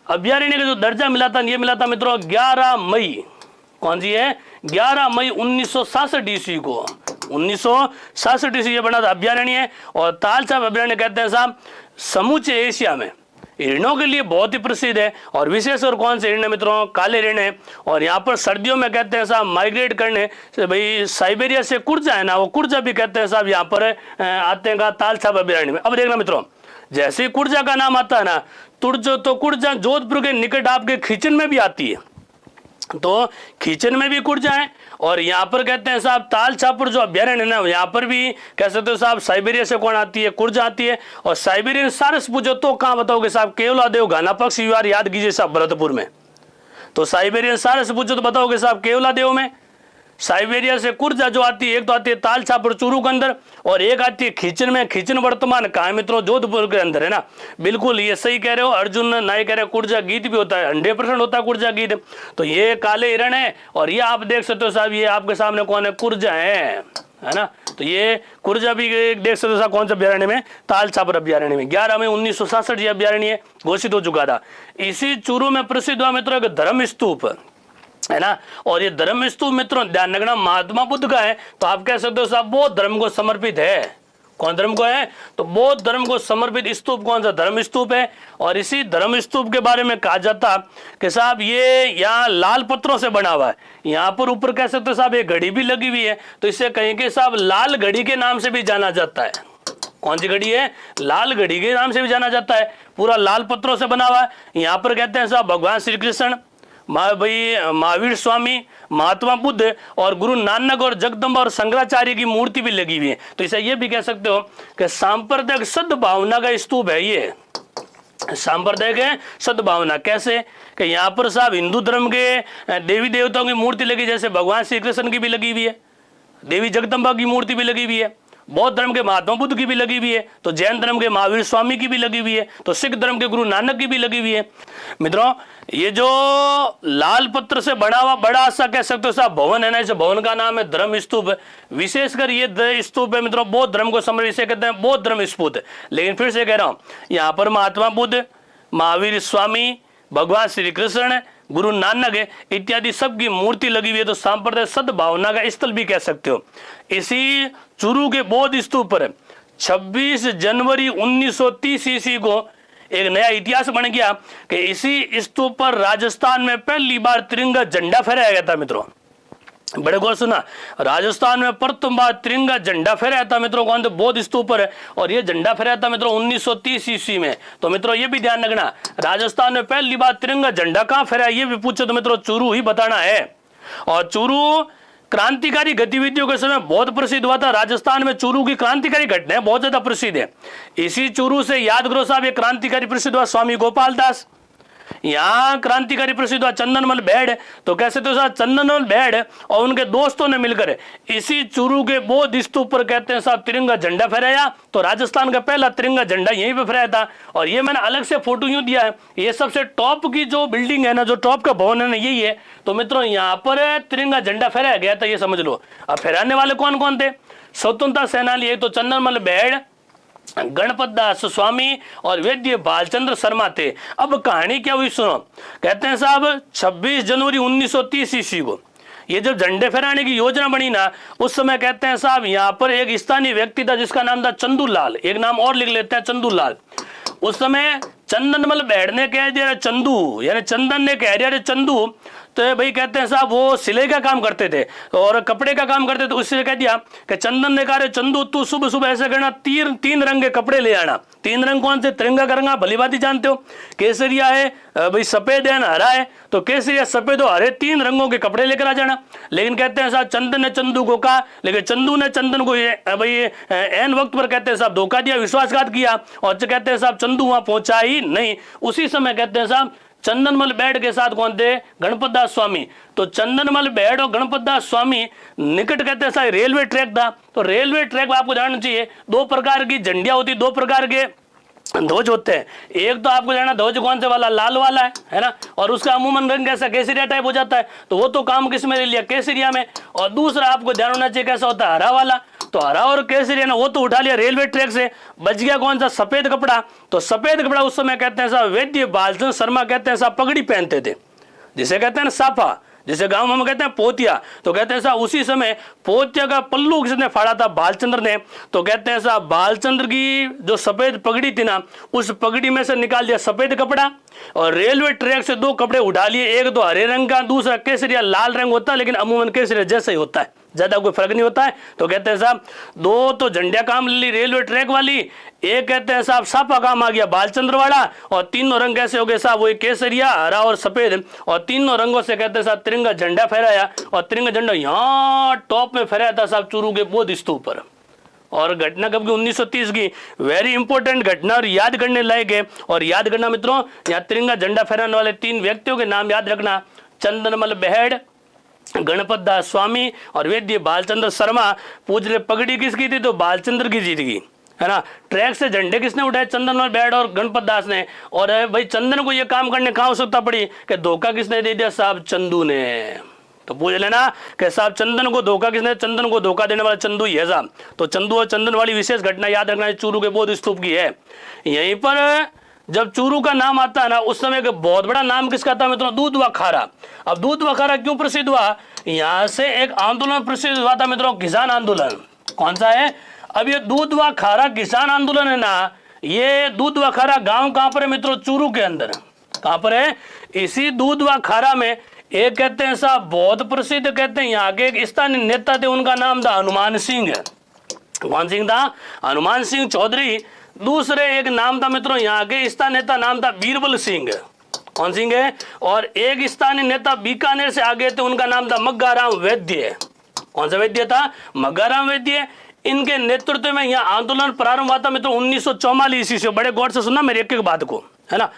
अभ्यारण्य का जो दर्जा मिला था ये मिला था मित्रों 11 मई। कौन सी है? 11 मई 1966 ईस्वी को। 1966 ईस्वी बना था अभ्यारण्य। और ताल छापर अभ्यारण्य कहते हैं साहब समूचे एशिया में हिरणों के लिए बहुत ही प्रसिद्ध है। और विशेष और कौन से हिरण है मित्रों? काले हिरण है। और यहाँ पर सर्दियों में कहते हैं साहब माइग्रेट करने से भाई साइबेरिया से कुर्जा है ना, वो कुर्जा भी कहते हैं साहब यहाँ पर आते हैं ताल छापर अभ्यारण्य में। अब देखना मित्रों, जैसे ही कुर्जा का नाम आता है ना तो कुर्जा जोधपुर के निकट आपके खींचन में भी आती है। तो खींचन में भी कुर्जा है। और यहाँ पर कहते हैं साहब ताल छापर जो अभ्यारण्य है ना यहाँ पर भी कह सकते हो साहब साइबेरिया से कौन आती है? कुर्जा आती है। और साइबेरियन सारस पूछो तो कहाँ बताओगे साहब? केवलादेव घाना पक्ष विहार याद कीजिए साहब भरतपुर में। तो साइबेरियन सारस पूछो तो बताओगे साहब केवलादेव में। साइबेरिया से कुर्जा जो आती है एक तो आती है ताल छापर चूरू के अंदर और एक आती है खींचन में। खींचन वर्तमान कहाँ है मित्रों? जोधपुर के अंदर है ना। बिल्कुल ये सही कह रहे हो। अर्जुन नाई कह रहे कुर्जा गीत भी होता है, 100% होता है कुर्जा गीत। तो ये काले हिरण है और ये आप देख सकते हो साहब ये आपके सामने कौन है? कुर्जा है ना। तो ये कुर्जा भी देख सकते हो साहब कौन सा अभ्यारण्य में? ताल छापर अभ्यारण्य में। 11 मई 1966 ये अभ्यारण्य घोषित हो चुका था। इसी चूरू में प्रसिद्ध हुआ मित्रों एक धर्म स्तूप है ना। और ये धर्म स्तूप मित्रों ध्यान रखना महात्मा बुद्ध का है। तो आप कह सकते हो साहब बौद्ध धर्म को समर्पित है। कौन धर्म को है? तो बौद्ध धर्म को समर्पित स्तूप कौन सा? धर्म स्तूप है। और इसी धर्म स्तूप के बारे में कहा जाता कि साहब ये यहाँ लाल पत्थरों से बना हुआ है। यहाँ पर ऊपर कह सकते हो साहब एक घड़ी भी लगी हुई है। तो इसे कहेंगे साहब लाल घड़ी के नाम से भी जाना जाता है। कौन सी घड़ी है? लाल घड़ी के नाम से भी जाना जाता है। पूरा लाल पत्थरों से बना हुआ है। यहाँ पर कहते हैं साहब भगवान श्री कृष्ण, महावीर स्वामी, महात्मा बुद्ध और गुरु नानक और जगदम्बा और शंकराचार्य की मूर्ति भी लगी हुई है। तो इसे ये भी कह सकते हो कि सांप्रदायिक सद्भावना का स्तूप है। ये सांप्रदायिक है सद्भावना। कैसे कि यहाँ पर साहब हिंदू धर्म के देवी देवताओं की मूर्ति लगी, जैसे भगवान श्री कृष्ण की भी लगी हुई है, देवी जगदम्बा की मूर्ति भी लगी हुई है, बौद्ध धर्म के महात्मा बुद्ध की भी लगी हुई है, तो जैन धर्म के महावीर स्वामी की भी लगी हुई है, तो सिख धर्म के गुरु नानक की भी लगी हुई है। मित्रों ये जो लाल पत्थर से बना हुआ बड़ा सा कह सकते हो साहब भवन है ना, इस भवन का नाम है धर्म स्तूप। विशेषकर ये स्तूप है मित्रों बौद्ध धर्म को समर्पित, इसे कहते हैं बौद्ध धर्म स्तूप। लेकिन फिर से कह रहा हूं यहाँ पर महात्मा बुद्ध, महावीर स्वामी, भगवान श्री कृष्ण, गुरु नानक है इत्यादि सबकी मूर्ति लगी हुई है, तो सांप्रदायिक सद्भावना का स्थल भी कह सकते हो। इसी चूरू के बौद्ध स्तूप पर 26 जनवरी 1930 ईस्वी को एक नया इतिहास बन गया कि इसी स्तूप पर राजस्थान में पहली बार तिरंगा झंडा फहराया गया था। मित्रों बड़े गौर सुना, राजस्थान में प्रथम बार तिरंगा झंडा फहराया था मित्रों, कौन थे? बौद्ध स्तूप पर, और ये झंडा फहराया था मित्रों 1930 ईस्वी में। तो मित्रों ये भी ध्यान रखना, राजस्थान में पहली बार तिरंगा झंडा कहां फहराया ये भी पूछे तो मित्रों चूरू ही बताना है। और चूरू क्रांतिकारी गतिविधियों के समय बहुत प्रसिद्ध हुआ था। राजस्थान में चूरू की क्रांतिकारी घटनाएं बहुत ज्यादा प्रसिद्ध है। इसी चूरू से याद करो साहब, ये क्रांतिकारी प्रसिद्ध हुआ स्वामी गोपाल दास, यहाँ क्रांतिकारी प्रसिद्ध हुआ चंदनमल बेड। तो कैसे तो साहब चंदनमल बेड और उनके दोस्तों ने मिलकर इसी चूरू के बौद्ध स्तूप पर कहते हैं साहब तिरंगा झंडा फहराया। तो राजस्थान का पहला तिरंगा झंडा यहीं पे फहराया था। और ये मैंने अलग से फोटो यूं दिया है, ये सबसे टॉप की जो बिल्डिंग है ना, जो टॉप का भवन है ना, यही है। तो मित्रों यहाँ पर तिरंगा झंडा फहराया गया था, ये समझ लो। अब फहराने वाले कौन कौन थे? स्वतंत्रता सेनानी है तो चंदनमल बेड, गणपत दास स्वामी और वैद्य बालचंद्र शर्मा थे। अब कहानी क्या हुई सुनो। कहते हैं साहब 26 जनवरी 1930 ईस्वी को ये जब झंडे फहराने की योजना बनी ना, उस समय कहते हैं साहब यहाँ पर एक स्थानीय व्यक्ति था जिसका नाम था चंदूलाल, एक नाम और लिख लेते हैं चंदूलाल। उस समय चंदनमल बेड ने कह दिया चंदू, यानी चंदन ने कह दिया चंदू, तो भाई कहते हैं साहब वो सिलाई का काम करते थे और कपड़े का काम करते थे। उससे कह दिया कि चंदन ने कहा चंदू तू सुबह सुबह ऐसे करना, तीन रंग के कपड़े ले आना। 3 रंग कौन से? तिरंगा का रंग भली बात ही जानते हो, केसरिया है भाई, सफेद है ना हरा है, तो केसरिया सफेद और हरे 3 रंगों के कपड़े लेकर आ जाना। लेकिन कहते हैं साहब चंदन ने चंदू को कहा, लेकिन चंदू ने चंदन को भाई एन वक्त पर कहते हैं साहब धोखा दिया, विश्वासघात किया, और कहते हैं साहब चंदू वहां पहुंचा ही नहीं। उसी समय कहते हैं साहब चंदनमल बेड के साथ कौन थे? गणपत दास स्वामी। तो चंदनमल बेड और गणपत दास स्वामी निकट कहते हैं साहब रेलवे ट्रैक था। तो रेलवे ट्रैक में आपको जानना चाहिए 2 प्रकार की झंडियां होती, 2 प्रकार के ध्वज होते हैं। एक तो आपको जाना ध्वज कौन से वाला? लाल वाला है ना, और उसका अमूमन रंग कैसा? केसरिया टाइप हो जाता है। तो वो तो काम किस में ले लिया? केसरिया में। और दूसरा आपको ध्यान होना चाहिए कैसा होता है? हरा वाला। तो हरा और केसरिया ना वो तो उठा लिया रेलवे ट्रैक से, बच गया कौन सा? सफेद कपड़ा। तो सफेद कपड़ा उस समय कहते हैं साहब वैद्य बालचंद्र शर्मा कहते हैं साहब पगड़ी पहनते थे, जिसे कहते हैं ना साफा, जिसे गांव में हम कहते हैं पोतिया। तो कहते हैं साहब उसी समय पोतिया का पल्लू किसने फाड़ा था? बालचंद्र ने। तो कहते हैं साहब बालचंद्र की जो सफेद पगड़ी थी ना, उस पगड़ी में से निकाल दिया सफेद कपड़ा और रेलवे ट्रैक से 2 कपड़े उठा लिए, एक तो हरे रंग का, दूसरा केसरिया लाल रंग होता है, लेकिन अमूमन केसरिया जैसा ही होता है, ज्यादा कोई फर्क नहीं होता है। तो कहते हैं साहब 2 तो झंडिया काम ले ली रेलवे ट्रैक वाली, एक कहते हैं साहब सापा काम आ गया बालचंद्र वाला, और तीनों रंग कैसे हो गए साहब? वही केसरिया, हरा और सफेद, और तीनों रंगों से कहते हैं साहब तिरंगा झंडा फहराया। और तिरंगा झंडा यहाँ टॉप में फहराया था साहब चूरू के बौद्ध स्तूप पर। और घटना कब की? 1930 की। वेरी इंपॉर्टेंट घटना और याद करने लायक है। और याद करना मित्रों, यहाँ तिरंगा झंडा फहराने वाले 3 व्यक्तियों के नाम याद रखना, चंदनमल बेहड़, गणपत दास स्वामी और वैद्य बालचंद्र शर्मा। पूछ ले पगड़ी किसकी थी? तो बालचंद्र की जीत गई, है ना। ट्रैक से झंडे किसने उठाए? चंदनमल बेहड़ और गणपत दास ने। और भाई चंदन को ये काम करने कहाँ आवश्यकता पड़ी कि धोखा किसने दे दिया? साहब चंदू ने। तो पूछ लेना कि साहब चंदन को धोखा किसने? चंदन को धोखा देने वाला चंदू ही है साहब। तो चंदू और चंदन वाली विशेष घटना याद रखना चूरू के बौद्ध स्तूप की है। यहीं पर जब चूरू का नाम आता है ना, उस समय का बहुत बड़ा नाम किसका था मित्रों? दूधवा खारा। अब दूधवा खारा क्यों प्रसिद्ध हुआ? यहाँ से एक आंदोलन प्रसिद्ध हुआ था मित्रों, किसान आंदोलन। कौन सा है? अब ये दूधवा खारा किसान आंदोलन है ना, ये दूधवा खारा गांव कहां पर है मित्रों? चूरू के अंदर। कहां पर है? इसी दूधवा खारा में एक कहते हैं साहब बहुत प्रसिद्ध कहते हैं यहाँ के एक स्थानीय नेता थे, उनका नाम था हनुमान सिंह। कौन सिंह था? हनुमान सिंह चौधरी। दूसरे एक नाम था मित्रों यहाँ के स्थानीय नेता, नाम था बीरबल सिंह। कौन सिंह है? और एक स्थानीय नेता बीकानेर से आगे थे, उनका नाम था मग्गाराम वैद्य। कौन सा वैद्य था? मग्गाराम वैद्य। इनके नेतृत्व में यहाँ आंदोलन प्रारंभ हुआ था मित्रों 1944 ईस्वी से। बड़े गौर से सुनना मेरी एक एक बात को, है ना।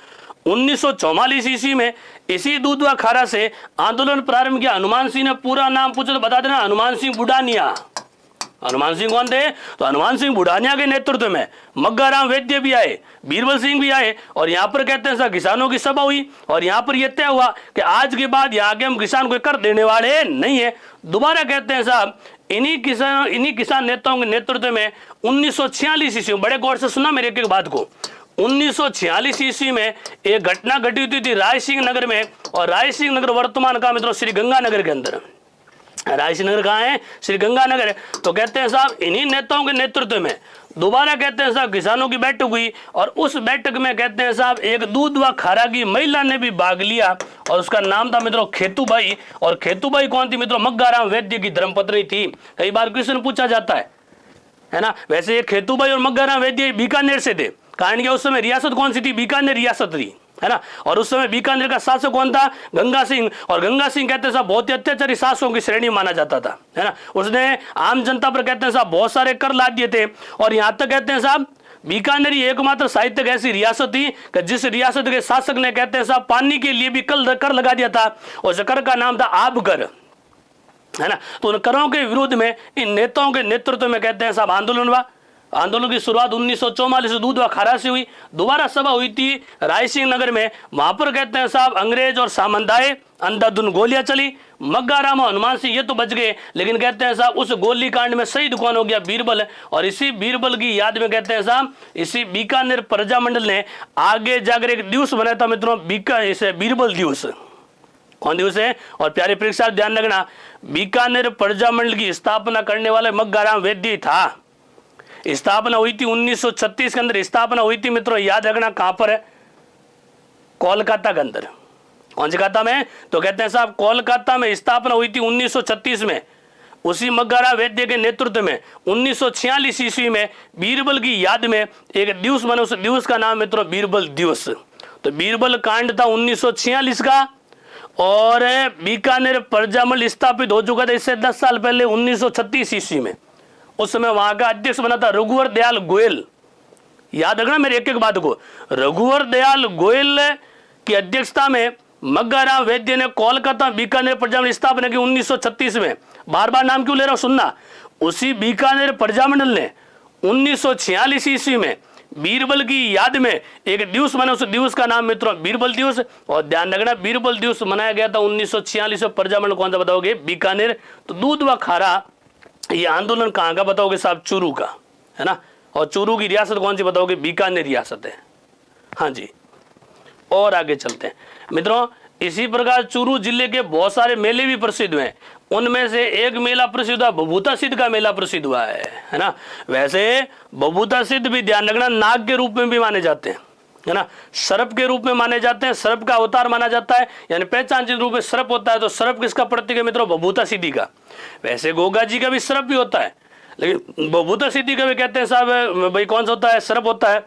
1944 ईस्वी में इसी दूधवा खारा से आंदोलन प्रारंभ किया। हनुमान सिंह ने पूरा नाम पूछो तो बता देना, हनुमान सिंह बुडानिया। हनुमान सिंह कौन थे? तो हनुमान सिंह बुडानिया के नेतृत्व में मग्गाराम वैद्य भी आए, बीरबल सिंह भी आए, और यहाँ पर कहते हैं किसानों की सभा हुई। और यहाँ पर यह तय हुआ कि आज के बाद यहाँ के हम किसान को कर देने वाले नहीं है। दोबारा कहते हैं साहब इन्हीं किसान नेताओं के नेतृत्व में 1946 ईस्वी, बड़े गौर से सुना मेरे एक एक बात को, 1946 ईस्वी में एक घटना घटी हुई थी राय सिंह नगर में, और राय सिंह नगर वर्तमान का मित्रों श्री गंगानगर के अंदर। राय सिंह नगर कहाँ है? श्री गंगानगर। तो कहते हैं साहब इन्हीं नेताओं के नेतृत्व में दोबारा कहते हैं साहब किसानों की बैठक हुई, और उस बैठक में कहते हैं साहब एक दूध व खारा की महिला ने भी भाग लिया, और उसका नाम था मित्रों खेतूबाई। और खेतूबाई कौन थी मित्रों? मग्गाराम वैद्य की धर्मपत्नी थी। कई बार क्वेश्चन पूछा जाता है ना। वैसे ये खेतूबाई और मग्गाराम वैद्य बीकानेर से थे, कारण कि उस समय रियासत कौन सी थी? बीकानेर रियासत थी, है ना। और उस समय बीकानेर का शासक कौन था? गंगा सिंह। और गंगा सिंह कहते हैं साहब बहुत ही अत्याचारी शासकों की श्रेणी माना जाता था, है ना। उसने आम जनता पर कहते हैं साहब बहुत सारे कर लाद दिए थे, और यहाँ तक कहते हैं साहब बीकानेर ही एकमात्र साहित्यिक ऐसी रियासत थी कि जिस रियासत के शासक ने कहते हैं साहब पानी के लिए भी कर लगा दिया था, और उस कर का नाम था आबकर, है ना। तो उन करों के विरोध में इन नेताओं के नेतृत्व में कहते हैं साहब आंदोलन हुआ। आंदोलन की शुरुआत 1944 से दूध व खारा से हुई। दोबारा सभा हुई थी राय सिंह नगर में। वहां पर कहते हैं साहब अंग्रेज और सामंत आए, अंधाधुंध गोलियां चली। मग्गाराम और हनुमान सिंह ये तो बच गए, लेकिन कहते हैं साहब उस गोली कांड में शहीद कौन हो गया? बीरबल। और इसी बीरबल की याद में कहते हैं साहब इसी बीकानेर प्रजामंडल ने आगे जाकर एक दिवस बनाया था मित्रों, इसे बीरबल दिवस। कौन दिवस है? और प्यारे परीक्षा ध्यान रखना, बीकानेर प्रजामंडल की स्थापना करने वाले मग्गाराम वैद्य था। स्थापना हुई थी 1936 के अंदर स्थापना हुई थी मित्रों, याद रखना कहां पर है? कोलकाता के अंदर। कौन सी खाता में? तो कहते हैं साहब कोलकाता में स्थापना हुई थी 1936 में। उसी मग्गाराम वैद्य के नेतृत्व में 1946 ईस्वी में बीरबल की याद में एक दिवस बना, उस दिवस का नाम मित्रों बीरबल दिवस। तो बीरबल कांड था 1946 का, और बीकानेर प्रजामंडल स्थापित हो चुका था इससे 10 साल पहले 1936 ईस्वी में। उस समय वहां का अध्यक्ष बना था रघुवर दयाल गोयल। याद रखना मेरी एक एक बात को, रघुवर दयाल गोयल की अध्यक्षता में मग्गाराम वैद्य ने कोलकाता बीकानेर प्रजामंडल स्थापना की 1936 में। बार बार नाम क्यों ले रहा हूं सुनना। उसी बीकानेर प्रजामंडल ने 1946 ईस्वी में बीरबल की याद में एक दिवस मना, उस दिवस का नाम मित्रों बीरबल दिवस। और ध्यान रखना बीरबल दिवस मनाया गया था 1946 में। प्रजामंडल कौन सा बताओगे? बीकानेर। तो दूध व खारा ये आंदोलन कहाँ का बताओगे साहब? चूरू का, है ना। और चूरू की रियासत कौन सी बताओगे? बीकानेर रियासत है। हाँ जी, और आगे चलते हैं मित्रों। इसी प्रकार चूरू जिले के बहुत सारे मेले भी प्रसिद्ध हुए। उनमें से एक मेला प्रसिद्ध हुआ, बभूता सिद्ध का मेला प्रसिद्ध हुआ है ना। वैसे बभूता सिद्ध भी ध्यान रखना नाग के रूप में भी माने जाते हैं, है ना। सर्प के रूप में माने जाते हैं, सर्प का अवतार माना जाता है, यानी पहचान चिन्ह रूप में सर्प होता है। तो सर्प किसका प्रतीक है मित्रों? बभूता सिद्धि का। वैसे गोगा जी का भी सर्प भी होता है, लेकिन बभूता सिद्धि का भी कहते हैं साहब भाई कौन सा होता है? सर्प होता है।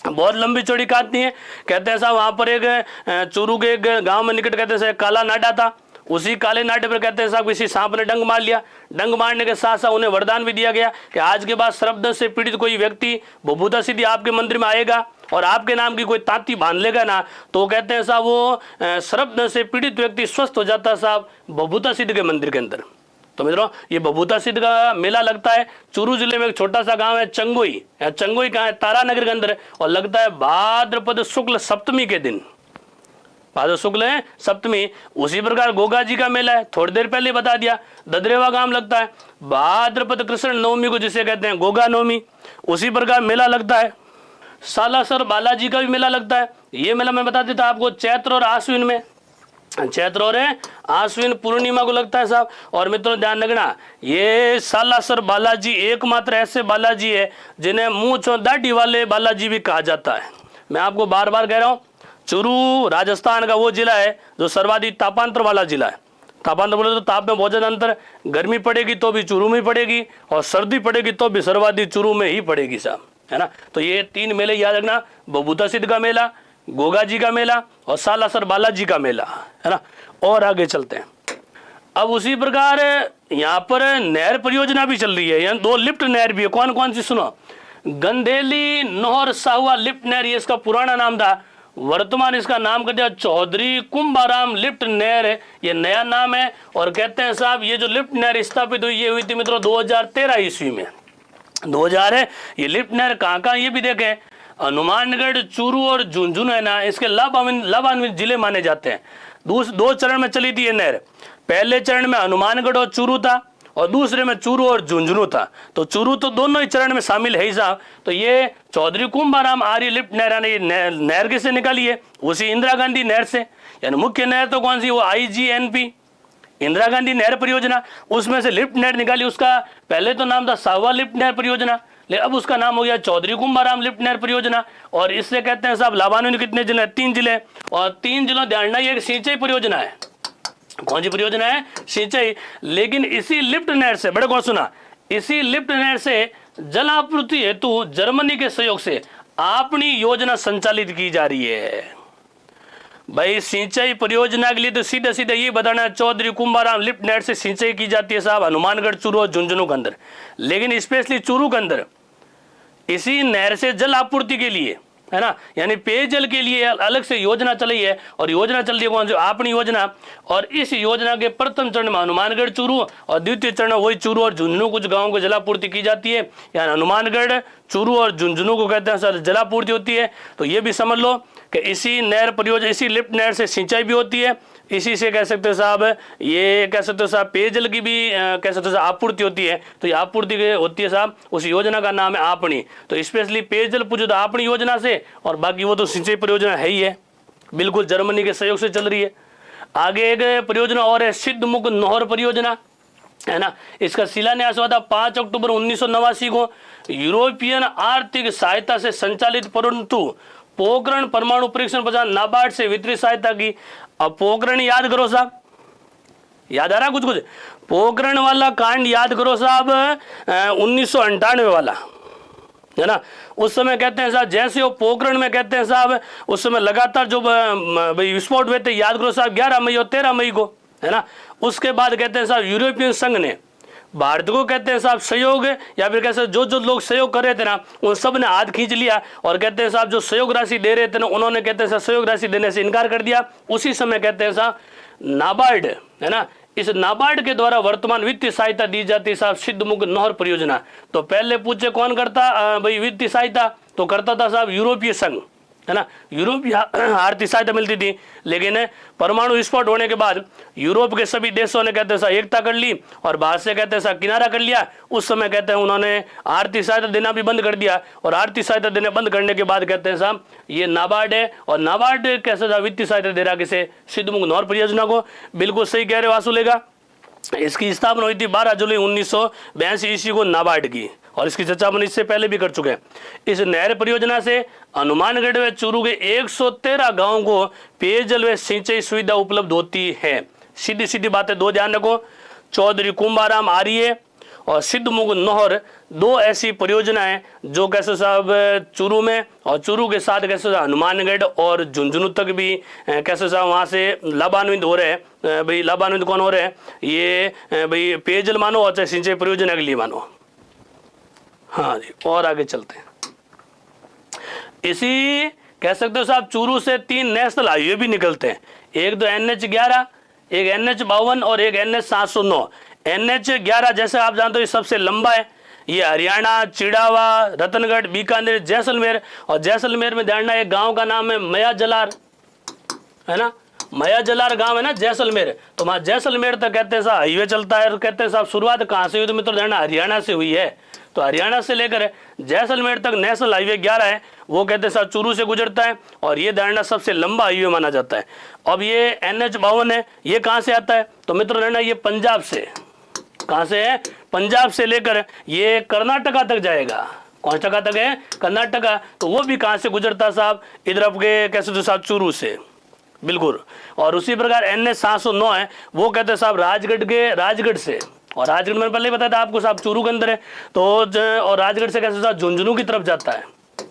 बहुत लंबी चौड़ी काटती है। कहते हैं साहब वहां पर एक चूरू के एक गांव में निकट कहते हैं काला नाडा था। उसी काले नाटे पर कहते हैं साहब किसी सांप ने डंग मार लिया। डंग मारने के साथ साथ उन्हें वरदान भी दिया गया कि आज के बाद सर्पदंश से पीड़ित कोई व्यक्ति बभूता सिद्धि आपके मंदिर में आएगा और आपके नाम की कोई तांती बांध लेगा ना, तो कहते हैं साहब वो सर्पदंश से पीड़ित व्यक्ति स्वस्थ हो जाता है साहब बभूता सिद्ध के मंदिर के अंदर। तो मित्रों ये बभूता सिद्ध का मेला लगता है चूरू जिले में। एक छोटा सा गांव है चंगोई। चंगोई कहाँ है? तारानगर के अंदर। और लगता है भाद्रपद शुक्ल सप्तमी के दिन, भाद्र शुक्ल है सप्तमी। उसी प्रकार गोगा जी का मेला है, थोड़ी देर पहले बता दिया। ददरेवा गांव लगता है भाद्रपद कृष्ण नवमी को, जिसे कहते हैं गोगा नवमी। उसी प्रकार मेला लगता है सालासर बालाजी का भी मेला लगता है। ये मेला मैं बता देता आपको चैत्र और आश्विन में, चैत्र और आश्विन पूर्णिमा को लगता है साहब। और मित्रों ध्यान रखना ये सालासर बालाजी एकमात्र ऐसे बालाजी है जिन्हें मूंछ और दाढ़ी वाले बालाजी भी कहा जाता है। मैं आपको बार बार कह रहा हूँ चूरू राजस्थान का वो जिला है जो सर्वाधिक तापांतर वाला जिला है। तापांतर बोले तो ताप में बहुत ज्यादा अंतर, गर्मी पड़ेगी तो भी चूरू में पड़ेगी और सर्दी पड़ेगी तो भी सर्वाधिक चूरू में ही पड़ेगी साहब, है ना। तो ये 3 मेले याद रखना, बभूता सिद्ध का मेला, गोगा जी का मेला और सालासर बालाजी का मेला, है ना। और आगे चलते हैं। अब उसी प्रकार यहाँ पर नहर परियोजना भी चल रही है, यहाँ 2 लिफ्ट नहर भी है। कौन कौन सी सुनो? गंधेली नोहर साहुआ लिफ्ट नहर, ये इसका पुराना नाम था, वर्तमान इसका नाम कर दिया चौधरी कुंभाराम लिफ्ट नहर है, ये नया नाम है। और कहते हैं साहब ये जो लिफ्ट नहर स्थापित हुई ये हुई थी मित्रों 2013 ईस्वी में। 2000 है। ये लिफ्ट नहर कहाँ ये भी देखें, हनुमानगढ़, चूरू और झुंझुनू है ना, इसके लाभान्वित जिले माने जाते हैं। 2 चरण में चली थी ये नहर। पहले चरण में हनुमानगढ़ और चूरू था, और दूसरे में चूरू और झुंझुनू था। तो चूरू तो दोनों ही चरण में शामिल है ही साहब। तो ये चौधरी कुंभाराम आर्य लिफ्ट नहर यानी नहर किससे निकाली है? उसी इंदिरा गांधी नहर से। यानी मुख्य नहर तो कौन सी? वो IGNP इंदिरा गांधी नहर परियोजना, उसमें से लिफ्ट नहर निकाली। उसका पहले तो नाम था सावा लिफ्ट नहर परियोजना, लेकिन अब उसका नाम हो गया चौधरी कुंभाराम लिफ्ट नहर परियोजना। और इससे कहते हैं साहब लाभान्वित कितने जिले? 3 जिले। और 3 जिलों ध्यान रखना, ये एक सिंचाई परियोजना है। कौन सी परियोजना है? सिंचाई। लेकिन इसी लिफ्ट नहर से, बड़े कौन सुना, इसी लिफ्ट नहर से जल आपूर्ति हेतु जर्मनी के सहयोग से अपनी योजना संचालित की जा रही है। भाई सिंचाई परियोजना के लिए तो सीधे सीधे ये बताना है, चौधरी कुंभाराम लिफ्ट नहर से सिंचाई की जाती है साहब हनुमानगढ़, चूरू और झुंझुनू के अंदर। लेकिन स्पेशली चूरू के अंदर इसी नहर से जल आपूर्ति के लिए, है ना, यानी पेयजल के लिए अलग से योजना चली है। और योजना चल रही है कौन सी? अपनी योजना। और इस योजना के प्रथम चरण में हनुमानगढ़, चूरू, और द्वितीय चरण में वही चूरू और झुंझुनू कुछ गाँव को जलापूर्ति की जाती है। यानी हनुमानगढ़, चूरू और झुंझुनू को कहते हैं सर जलापूर्ति होती है। तो ये भी समझ लो कि इसी नहर परियोजना, इसी लिफ्ट नहर से सिंचाई भी होती है। इसी से कह सकते हो साहब, ये कह सकते हो साहब पेयजल की भी कह सकते हो साहब आपूर्ति होती है। तो ये आपूर्ति होती है साहब, उस योजना का नाम है आपनी। तो स्पेशली पेयजल पूछो तो आपनी योजना से, और बाकी वो तो सिंचाई परियोजना है ही है, बिल्कुल जर्मनी के सहयोग से चल रही है। आगे एक परियोजना और है सिद्धमुख नहर परियोजना, है ना। इसका शिलान्यास हुआ था 5 अक्टूबर 1989 को। यूरोपियन आर्थिक सहायता से संचालित, परंतु पोखरण परमाणु परीक्षण पदार्थ नाबार्ड से वितरित सहायता की। अब पोखरण याद करो साहब, याद आ रहा कुछ कुछ? पोखरण वाला कांड याद करो साहब, 1998 वाला, है ना। उस समय कहते हैं साहब जैसे वो पोखरण में कहते हैं साहब उस समय लगातार जो विस्फोट हुए थे, याद करो साहब 11 मई और 13 मई को, है ना। उसके बाद कहते हैं साहब यूरोपियन संघ ने भारत को कहते हैं साहब सहयोग, या फिर कैसे जो जो लोग सहयोग कर रहे थे ना, उन सब ने हाथ खींच लिया। और कहते हैं साहब जो सहयोग राशि दे रहे थे ना, उन्होंने कहते हैं साहब सहयोग राशि देने से इनकार कर दिया। उसी समय कहते हैं साहब नाबार्ड, है ना, इस नाबार्ड के द्वारा वर्तमान वित्तीय सहायता दी जाती है साहब सिद्धमुख नहर परियोजना। तो पहले पूछे कौन करता भाई वित्तीय सहायता? तो करता था साहब यूरोपीय संघ, है ना। यूरोपीय आर्थिक सहायता मिलती थी। लेकिन परमाणु विस्फोट होने के बाद यूरोप के सभी देशों ने कहते हैं साहब एकता कर ली और भारत से कहते हैं साहब किनारा कर लिया। उस समय कहते हैं उन्होंने आर्थिक सहायता देना भी बंद कर दिया। और आर्थिक सहायता देना बंद करने के बाद कहते हैं साहब ये नाबार्ड है, और नाबार्ड कैसे साहब वित्तीय सहायता दे रहा किसे? सिद्धमुख नहर परियोजना को। बिल्कुल सही कह रहे हो वासुलेगा। इसकी स्थापना हुई थी 12 जुलाई 1982 ईस्वी को नाबार्ड की, और इसकी चर्चा अपन इससे पहले भी कर चुके हैं। इस नहर परियोजना से हनुमानगढ़ व चूरू के 113 गांवों को पेयजल व सिंचाई सुविधा उपलब्ध होती है। सीधी सीधी बातें दो ध्यान रखो, चौधरी कुंभाराम आर्य और सिद्धमुख नहर, दो ऐसी परियोजनाएं जो कैसे साहब चूरू में, और चूरू के साथ कैसे हनुमानगढ़ और झुंझुनू तक भी कैसे साहब वहाँ से लाभान्वित हो रहे हैं। भाई लाभान्वित कौन हो रहे हैं? ये भाई पेयजल मानो और चाहे सिंचाई परियोजना के लिए मानो। हाँ जी, और आगे चलते हैं। इसी कह सकते हो साहब चूरू से 3 नेशनल हाईवे भी निकलते हैं। एक तो NH11, एक NH52 और एक NH709। NH11 जैसे आप जानते हो ये सबसे लंबा है। ये हरियाणा, चिड़ावा, रतनगढ़, बीकानेर, जैसलमेर, और जैसलमेर में ध्यान एक गांव का नाम है मया जलार, है ना। मया जलार गांव है ना जैसलमेर। तो वहां जैसलमेर तक कहते हैं साहब हाईवे चलता है। और कहते हैं साहब शुरुआत कहाँ से हुई? तो मित्रों ध्यान हरियाणा से हुई है। तो हरियाणा से लेकर जैसलमेर तक नेशनल हाईवे 11 है, वो कहते हैं साहब चूरू से गुजरता है, और ये धारणा सबसे लंबा हाईवे माना जाता है। अब ये NH52 है, ये कहाँ से आता है? तो मित्रों धारणा ये पंजाब से, कहाँ से है? पंजाब से लेकर ये कर्नाटका तक जाएगा। कौन जगह तक है? कर्नाटका। तो वो भी कहाँ से गुजरता साहब? इधर आपके कैसे तो साहब चूरू से, बिल्कुल। और उसी प्रकार NH709 है, वो कहते हैं साहब राजगढ़ से, और राजगढ़ में पहले बताया था आपको साहब चूरू के अंदर है। तो और राजगढ़ से कैसे साहब झुंझुनू की तरफ जाता है,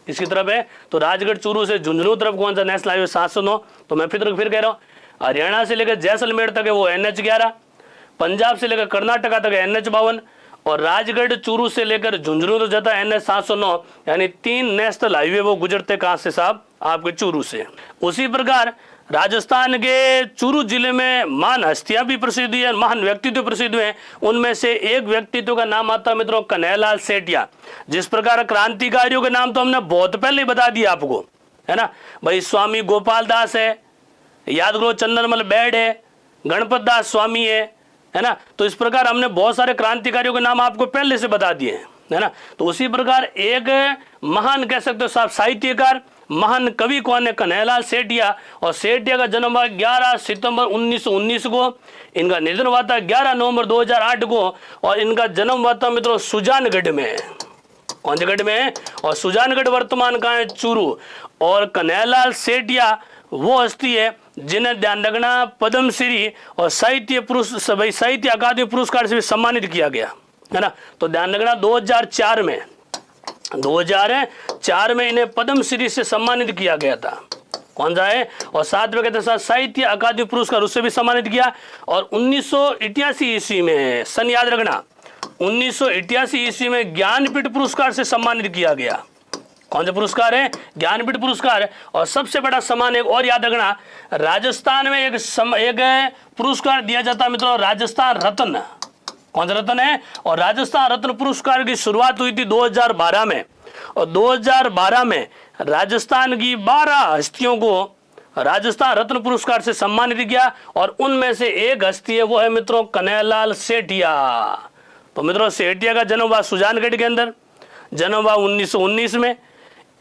इसकी तरफ है। तो राजगढ़ चूरू से झुंझुनू तरफ कौन सा नेशनल हाईवे 709। तो मैं फिर कह रहा हूँ हरियाणा से लेकर जैसलमेर तक है वो NH11, पंजाब से लेकर कर्नाटका तक है NH52, और राजगढ़ चूरू से लेकर झुंझुनू तक जाता है NH709। यानी 3 नेशनल हाईवे वो गुजरते कहाँ से साहब? आपके चूरू से। उसी प्रकार राजस्थान के चूरू जिले में महान हस्तियां भी प्रसिद्ध है, महान व्यक्तित्व प्रसिद्ध हैं। उनमें से एक व्यक्तित्व का नाम आता है मित्रों कन्हैयालाल सेठिया। जिस प्रकार क्रांतिकारियों के नाम तो हमने बहुत पहले बता दिया आपको, है ना। भाई स्वामी गोपाल दास है, याद करो, चंदनमल बैड है, गणपत दास स्वामी है है ना। तो इस प्रकार हमने बहुत सारे क्रांतिकारियों के नाम आपको पहले से बता दिए हैं, है ना। तो उसी प्रकार एक महान कह सकते हो साहब साहित्यकार, महान कवि कौन है? कन्हैयालाल सेठिया। और सेठिया का जन्म हुआ 11 सितंबर 1919 को, इनका निधन हुआ था 11 नवंबर 2008 को, और इनका जन्म हुआ था मित्रों सुजानगढ़ में। कौन से गढ़ में है? और सुजानगढ़ वर्तमान कहाँ है? चूरू। और कन्हैयालाल सेठिया वो हस्ती है जिन्हें ध्यान रखना पद्मश्री और साहित्य अकादमी पुरस्कार से भी सम्मानित किया गया, है ना। तो ध्यान रखना 2004 में इन्हें पद्मश्री से सम्मानित किया गया था। कौन सा है? और साथ में कहते हैं साहित्य अकादमी पुरस्कार उससे भी सम्मानित किया। और 1988 ईस्वी में, सन याद रखना, 1988 ईस्वी में ज्ञानपीठ पुरस्कार से सम्मानित किया गया। कौन सा पुरस्कार है? ज्ञानपीठ पुरस्कार। और सबसे बड़ा सम्मान एक और याद रखना, राजस्थान में एक पुरस्कार दिया जाता है मित्रों, राजस्थान रत्न। कौन सा रत्न है? और राजस्थान रत्न पुरस्कार की शुरुआत हुई थी 2012 में। और 2012 में राजस्थान की 12 हस्तियों को राजस्थान रत्न पुरस्कार से सम्मानित किया। और उनमें से एक हस्ती है, वो है मित्रों कन्हैयालाल सेठिया। तो मित्रों सेठिया का जन्म हुआ सुजानगढ़ के अंदर, जन्म हुआ 1919 में।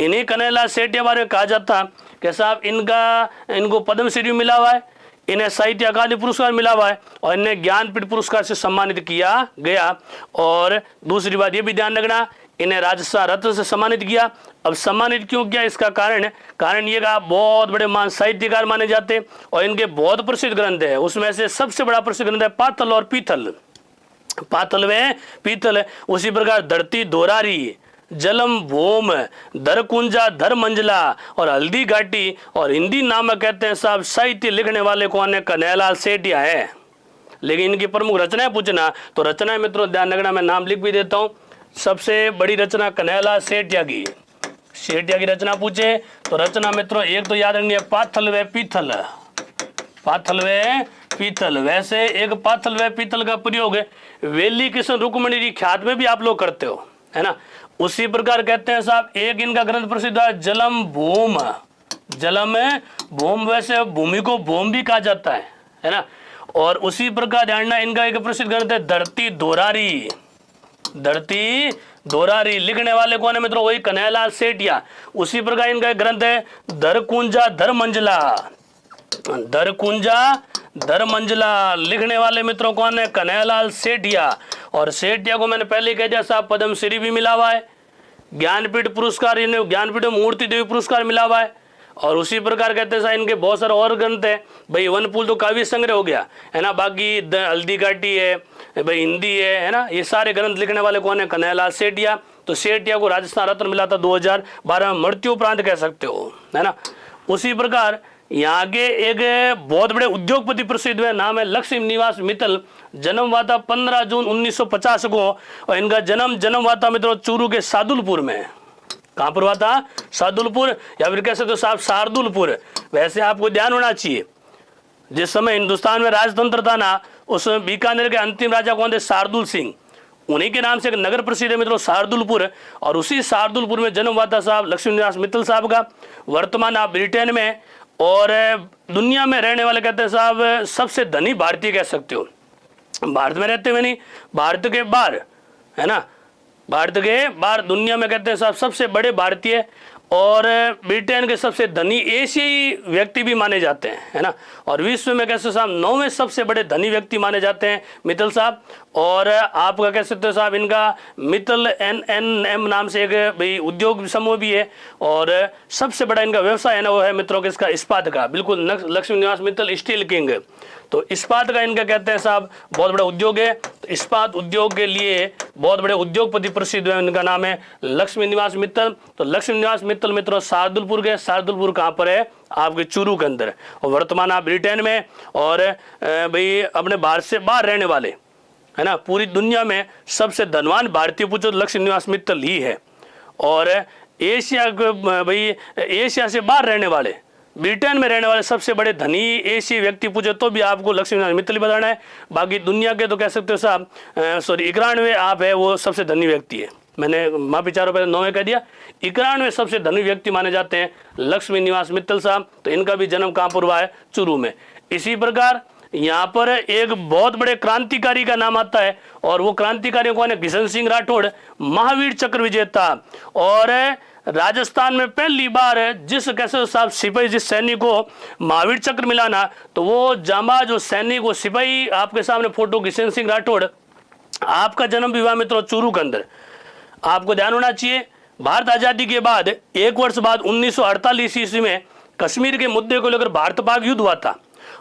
इन्हीं कन्हैयालाल सेठिया बारे में कहा जाता कि साहब इनको पद्मश्री मिला हुआ है, इन्हें साहित्य अकादमी पुरस्कार मिला हुआ है, और इन्हें ज्ञानपीठ पुरस्कार से सम्मानित किया गया। और दूसरी बात ये भी ध्यान रखना, इन्हें राजस्थान रत्न से सम्मानित किया। अब सम्मानित क्यों किया? इसका कारण ये का बहुत बड़े महान साहित्यकार माने जाते हैं, और इनके बहुत प्रसिद्ध ग्रंथ है। उसमें से सबसे बड़ा प्रसिद्ध ग्रंथ है पातल और पीतल। पातल व पीतल। उसी प्रकार धरती दोरारी, जलम भूम, दरकुंजा धर मंजला और हल्दी घाटी और हिंदी नामक कहते हैं साहब साहित्य लिखने वाले कौन है? कन्हैयालाल सेठिया है। लेकिन इनकी प्रमुख रचनाएं पूछना तो रचनाएं मित्रों ध्यान रखना, मैं नाम लिख भी देता हूं। सबसे बड़ी रचना कन्हैयालाल सेठिया की रचना पूछे तो रचना मित्रों एक तो याद रखनी है पाथल व पीथल। पाथल व पीतल। वैसे एक पाथल व पीतल का प्रयोग वेली कृष्ण रुक्मणी की ख्यात में भी आप लोग करते हो, है ना। उसी प्रकार कहते हैं साहब एक इनका ग्रंथ प्रसिद्ध है जलम भूम। जलम भूम, वैसे भूमि को भूम भी कहा जाता है ना। और उसी प्रकार ध्यान इनका एक प्रसिद्ध ग्रंथ है धरती दोरारी। धरती दोरारी लिखने वाले कौन है मित्रों? वही कन्हैयालाल सेठिया। उसी प्रकार इनका एक ग्रंथ है दरकुंजा धर मंजला। दरकुंजा धर मंजला लिखने वाले मित्रों कौन है? कन्हैयालाल सेठिया। और सेठिया को मैंने पहले कह दिया साहब पद्मश्री भी मिला हुआ है, ज्ञानपीठ पुरस्कार, इन्हें ज्ञानपीठ मूर्ति देवी पुरस्कार मिला हुआ है। और उसी प्रकार कहते हैं साहब इनके बहुत सारे और ग्रंथ है भाई। वनफूल तो काव्य संग्रह हो गया, है ना। बाकी हल्दी घाटी है भाई, हिंदी है ना। ये सारे ग्रंथ लिखने वाले कौन है? कन्हैयालाल सेठिया। तो सेठिया को राजस्थान रत्न मिला था 2012 में, मृत्यु उपरांत कह सकते हो, है ना। उसी प्रकार यहाँ के एक बहुत बड़े उद्योगपति प्रसिद्ध है, नाम है लक्ष्मी निवास मित्तल। जन्म हुआ था 15 जून 1950 को। और इनका जन्म हुआ था मित्रों चूरू के सादुलपुर में। कहाँ पर हुआ था? सादुलपुर, या फिर कह सकते हो साहब शार्दुलपुर। वैसे आपको ध्यान होना चाहिए जिस समय हिंदुस्तान में राजतंत्र था ना, उस समय बीकानेर के अंतिम राजा कौन थे? शार्दुल सिंह। उन्हीं के नाम से एक नगर प्रसिद्ध है मित्रों शार्दुलपुर। और उसी शार्दुलपुर में जन्म हुआ था साहब लक्ष्मी निवास मित्तल साहब का। वर्तमान आप ब्रिटेन में और दुनिया में रहने वाले कहते हैं साहब सबसे धनी भारतीय कह सकते हो। भारत में रहते हुए नहीं, भारत के बाहर, है ना। भारत के बाहर दुनिया में कहते हैं साहब सबसे बड़े भारतीय और ब्रिटेन के सबसे धनी एशियाई व्यक्ति भी माने जाते हैं, है ना। और विश्व में कैसे साहब 9वें सबसे बड़े धनी व्यक्ति माने जाते हैं मित्तल साहब। और आपका कह सकते हो साहब इनका मित्तल NNM नाम से एक भाई उद्योग समूह भी है। और सबसे बड़ा इनका व्यवसाय है ना, वो है मित्रों के इसका इस्पात का। बिल्कुल लक्ष्मी निवास मित्तल स्टील किंग। तो इस्पात का इनका कहते हैं साहब बहुत बड़ा उद्योग है। तो इस्पात उद्योग के लिए बहुत बड़े उद्योगपति प्रसिद्ध है, इनका नाम है लक्ष्मी निवास मित्तल। तो लक्ष्मी निवास मित्तल मित्रों शार्दुलपुर के, शार्दुलपुर कहाँ पर है? आपके चूरू के अंदर। और वर्तमान आप ब्रिटेन में और भाई अपने भारत से बाहर रहने वाले, है ना। पूरी दुनिया में सबसे धनवान भारतीय पूछो तो लक्ष्मी निवास मित्तल ही है। और एशिया भाई एशिया से बाहर रहने वाले, ब्रिटेन में रहने वाले सबसे बड़े धनी एशियाई व्यक्ति पूछे तो भी आपको लक्ष्मी निवास मित्तल ही बताना है। बाकी दुनिया के तो कह सकते हो साहब 91 आप है वो सबसे धनी व्यक्ति है। मैंने माफी चारों पहले 9वें कह दिया। 91 सबसे धनी व्यक्ति माने जाते हैं लक्ष्मी निवास मित्तल साहब। तो इनका भी जन्म कहाँ पर हुआ है? चूरू में। इसी प्रकार यहाँ पर एक बहुत बड़े क्रांतिकारी का नाम आता है, और वो क्रांतिकारी कौन है? किशन सिंह राठौड़, महावीर चक्र विजेता। और राजस्थान में पहली बार जिस कैसे साहब सिपाही, जिस सैनिक को महावीर चक्र मिला ना, तो वो जांबाज, वो सैनिक, वो सिपाही, आपके सामने फोटो किशन सिंह राठौड़। आपका जन्म भी हुआ मित्रों चूरू के अंदर। आपको ध्यान होना चाहिए, भारत आज़ादी के बाद 1 वर्ष बाद 1948 ईस्वी में कश्मीर के मुद्दे को लेकर भारत पाक युद्ध हुआ था,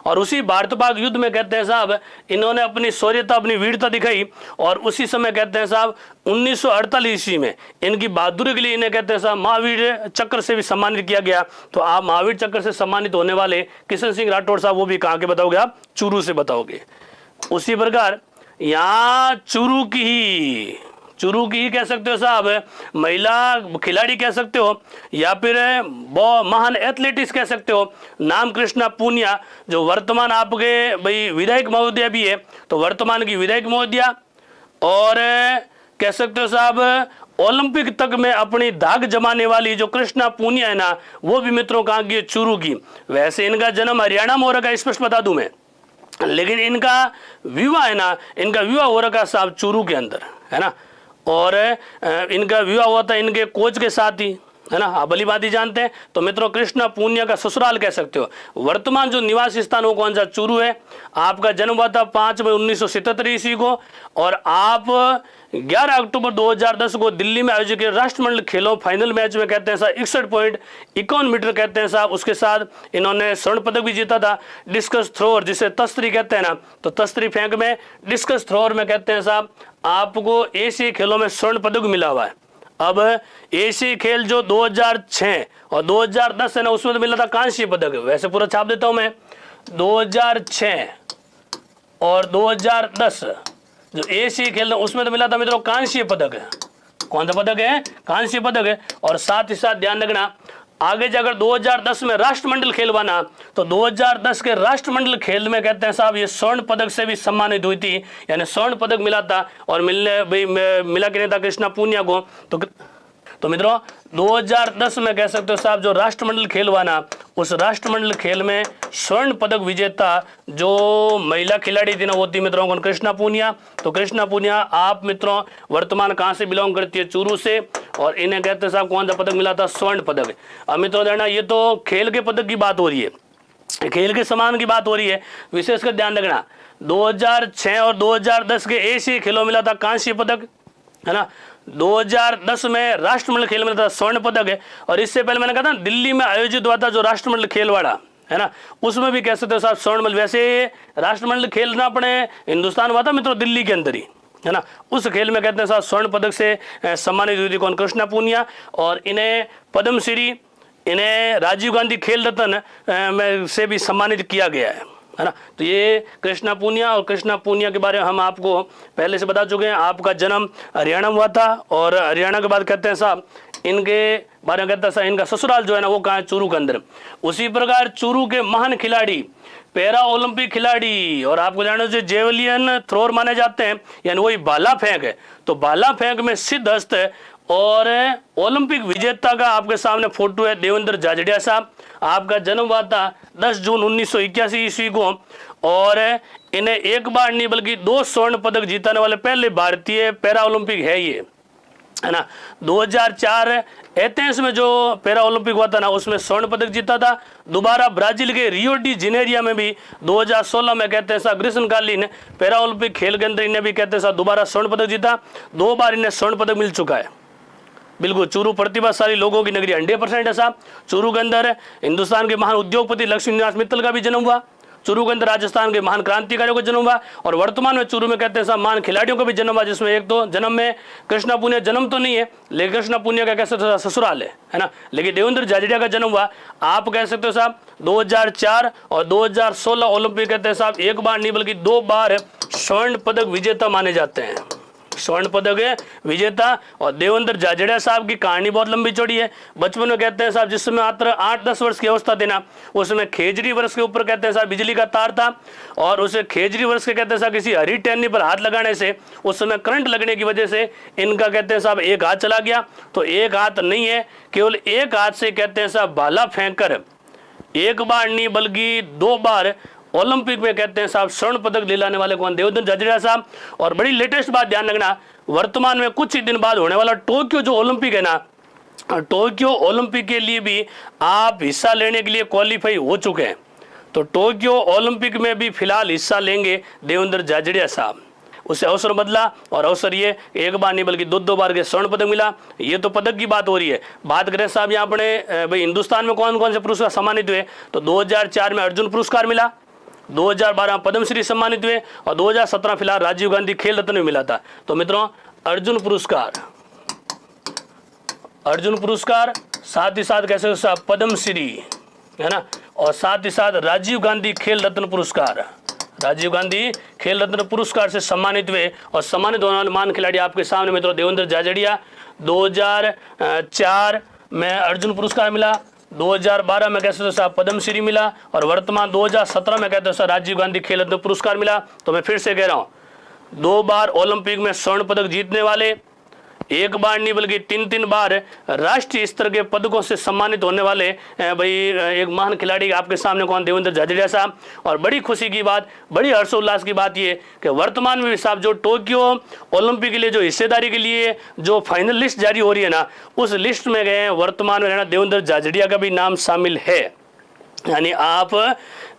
और उसी भारत पाक युद्ध में कहते हैं साहब इन्होंने अपनी शौर्यता, अपनी वीरता दिखाई, और उसी समय कहते हैं साहब 1948 ईस्वी में इनकी बहादुरी के लिए इन्हें कहते हैं साहब महावीर चक्र से भी सम्मानित किया गया। तो आप महावीर चक्र से सम्मानित होने वाले किशन सिंह राठौड़ साहब, वो भी कहाँ के बताओगे आप? चूरू से बताओगे। उसी प्रकार यहाँ चूरू की ही कह सकते हो साहब महिला खिलाड़ी कह सकते हो, या फिर महान एथलेटिक्स कह सकते हो, नाम कृष्णा पूनिया, जो वर्तमान आपके भाई विधायक महोदया भी है, तो वर्तमान की विधायक महोदया। और कह सकते हो साहब ओलंपिक तक में अपनी दाग जमाने वाली जो कृष्णा पूनिया है ना, वो भी मित्रों कहाँ की? चूरू की। वैसे इनका जन्म हरियाणा में हो रखा है, स्पष्ट बता दूं मैं, लेकिन इनका विवाह है ना, इनका विवाह हो रखा साहब चूरू के अंदर, है ना। और इनका विवाह हुआ था इनके कोच के साथ ही, है ना। आप भली बात ही जानते हैं। तो मित्रों कृष्णा पूनिया का ससुराल कह सकते हो। वर्तमान जो निवास स्थान वो कौन सा? चूरू है। आपका जन्म हुआ था 5 मई 1977 ईस्वी को, और आप 11 अक्टूबर 2010 को दिल्ली में आयोजित राष्ट्रमंडल खेलों फाइनल मैच में कहते हैं साहब 61.51 मीटर कहते हैं साहब, उसके साथ इन्होंने स्वर्ण पदक भी जीता था। डिस्कस थ्रोअर जिसे तस्तरी कहते हैं ना, तो तस्तरी फेंक में, डिस्कस थ्रोअर में कहते हैं साहब आपको एशियाई खेलों में स्वर्ण पदक मिला हुआ है। अब एशियाई खेल जो 2006 और 2010 है ना, उसमें तो मिला था कांस्य पदक। वैसे पूरा छाप देता हूं मैं, 2006 और 2010 जो एशियाई खेल उसमें तो मिला था मित्रों कांस्य पदक है। कौन सा पदक है? कांस्य पदक है। और साथ ही साथ ध्यान रखना, आगे जाकर 2010 में राष्ट्रमंडल खेल बना, तो 2010 के राष्ट्रमंडल खेल में कहते हैं साहब ये स्वर्ण पदक से भी सम्मानित हुई थी, यानी स्वर्ण पदक मिला था। और मिला कि नहीं था कृष्णा पूनिया को? तो मित्रों 2010 में कह सकते हो साहब जो राष्ट्रमंडल खेल हुआ ना, उस राष्ट्रमंडल खेल में स्वर्ण पदक विजेता जो महिला खिलाड़ी थी ना, वो थी मित्रों कौन? कृष्णा पूनिया। तो कृष्णा पूनिया आप मित्रों वर्तमान कहाँ से बिलोंग करती है? चूरू से। और इन्हें कहते हैं साहब कौन सा पदक मिला था? स्वर्ण पदक। अब मित्रों देखना, ये तो खेल के पदक की बात हो रही है, खेल के सम्मान की बात हो रही है। विशेषकर ध्यान रखना 2006 और 2010 के एशियाई खेलों मिला था कांस्य पदक, है ना। 2010 में राष्ट्रमंडल खेल में था स्वर्ण पदक है। और इससे पहले मैंने कहा था दिल्ली में आयोजित हुआ था जो राष्ट्रमंडल खेल वाला, है ना, उसमें भी कह सकते हो साहब स्वर्ण। वैसे राष्ट्रमंडल खेल ना अपने हिंदुस्तान हुआ था मित्रों दिल्ली के अंदर ही, है ना। उस खेल में कहते हैं साहब स्वर्ण पदक से सम्मानित हुई थी कौन? कृष्णा पूनिया। और इन्हें पद्मश्री, इन्हें राजीव गांधी खेल रत्न से भी सम्मानित किया गया है ना। तो ये कृष्णा पूनिया, और कृष्णा पूनिया के बारे में हम आपको पहले से बता चुके हैं। आपका जन्म हरियाणा में हुआ था, और हरियाणा के बाद कहते हैं साहब इनके बारे में कहते हैं साहब इनका ससुराल जो है ना वो कहाँ है? चूरू के अंदर। उसी प्रकार चूरू के महान खिलाड़ी, पैरा ओलंपिक खिलाड़ी, और आपको जानना चाहिए जेवलियन थ्रोअर माने जाते हैं, यानी वही भाला फेंक है। तो भाला फेंक में सिद्धहस्त है। और ओलंपिक विजेता का आपके सामने फोटो है देवेंद्र झाझड़िया साहब। आपका जन्म हुआ था 10 जून 1981 ईस्वी को, और इन्हें एक बार नहीं बल्कि 2 स्वर्ण पदक जीतने वाले पहले भारतीय पैरा ओलंपिक है ये, है ना। 2004 एथेंस में जो पैरा ओलंपिक हुआ था ना, उसमें स्वर्ण पदक जीता था। दोबारा ब्राजील के रियो डी जेनेरिया में भी 2016 में कहते हैं साहब ग्रीष्मकालीन पैरा ओलंपिक खेल के अंदर इन्हें भी कहते हैं साहब दोबारा स्वर्ण पदक जीता। 2 बार इन्हें स्वर्ण पदक मिल चुका है। बिल्कुल चूरू प्रतिभाशाली लोगों की नगरी 100% है साहब। चूरू के अंदर हिंदुस्तान के महान उद्योगपति लक्ष्मी निवास मित्तल का भी जन्म हुआ। चूरू के अंदर राजस्थान के महान क्रांतिकारियों का जन्म हुआ। और वर्तमान में चूरू में कहते हैं साहब महान खिलाड़ियों का भी जन्म हुआ, जिसमें एक तो जन्म में कृष्णा पूनिया जन्म तो नहीं है, लेकिन कृष्णा पूनिया का कह सकते हो ससुराल है ना। लेकिन देवेंद्र झाझड़िया का जन्म हुआ आप कह सकते हो साहब 2004 और 2016 ओलंपिक कहते हैं साहब एक बार नहीं बल्कि 2 बार स्वर्ण पदक विजेता माने जाते हैं। स्वर्ण पदक विजेता। और देवेंद्र झाझड़िया साहब की कहानी बहुत लंबी चौड़ी है। बचपन में कहते हैं साहब जिसमें मात्र 8-10 वर्ष की अवस्था थी ना, उसमें खेजड़ी वृक्ष के ऊपर कहते हैं साहब बिजली का तार था, और उसे खेजड़ी वृक्ष के कहते हैं साहब किसी हरी टहनी पर हाथ लगाने से उस समय करंट लगने की वजह से इनका कहते हैं साहब एक हाथ चला गया। तो एक हाथ नहीं है, केवल एक हाथ से कहते हैं साहब भाला फेंक कर एक बार नहीं बल्कि 2 बार ओलंपिक में कहते हैं साहब स्वर्ण पदक दिलाने वाले कौन? देवेंद्र झाझड़िया साहब। और बड़ी लेटेस्ट बात ध्यान रखना, वर्तमान में कुछ ही दिन बाद होने वाला टोक्यो जो ओलंपिक है ना, टोक्यो ओलंपिक के लिए भी आप हिस्सा लेने के लिए क्वालिफाई हो चुके हैं। तो टोक्यो ओलंपिक में भी फिलहाल हिस्सा लेंगे देवेंद्र झाझड़िया साहब। उसे अवसर बदला और अवसर ये एक बार नहीं बल्कि दो बार के स्वर्ण पदक मिला। ये तो पदक की बात हो रही है। बात करें साहब यहाँ अपने भाई हिंदुस्तान में कौन कौन से पुरस्कार सम्मानित हुए, तो 2004 में अर्जुन पुरस्कार मिला, 2012 पद्मश्री सम्मानित हुए और 2017 फिलहाल राजीव गांधी खेल रत्न में मिला था। तो मित्रों अर्जुन पुरस्कार साथ ही साथ कैसे साहब पद्मश्री है ना, और साथ ही साथ राजीव गांधी खेल रत्न पुरस्कार से सम्मानित हुए। और सम्मानित होने वाले महान खिलाड़ी आपके सामने मित्रों देवेंद्र झाझड़िया, 2004 में अर्जुन पुरस्कार मिला, 2012 में कैसे साहब पद्मश्री मिला और वर्तमान 2017 में कहते हैं राजीव गांधी खेल रत्न पुरस्कार मिला। तो मैं फिर से कह रहा हूँ, 2 बार ओलंपिक में स्वर्ण पदक जीतने वाले, 1 बार नहीं बल्कि 3 बार राष्ट्रीय स्तर के पदकों से सम्मानित होने वाले भाई एक महान खिलाड़ी आपके सामने कौन? देवेंद्र झाझड़िया साहब। और बड़ी खुशी की बात, बड़ी हर्षोल्लास की बात ये कि वर्तमान में भी साहब जो टोक्यो ओलंपिक के लिए जो हिस्सेदारी के लिए जो फाइनल लिस्ट जारी हो रही है ना, उस लिस्ट में गए वर्तमान में रहना देवेंद्र झाझड़िया का भी नाम शामिल है। यानी आप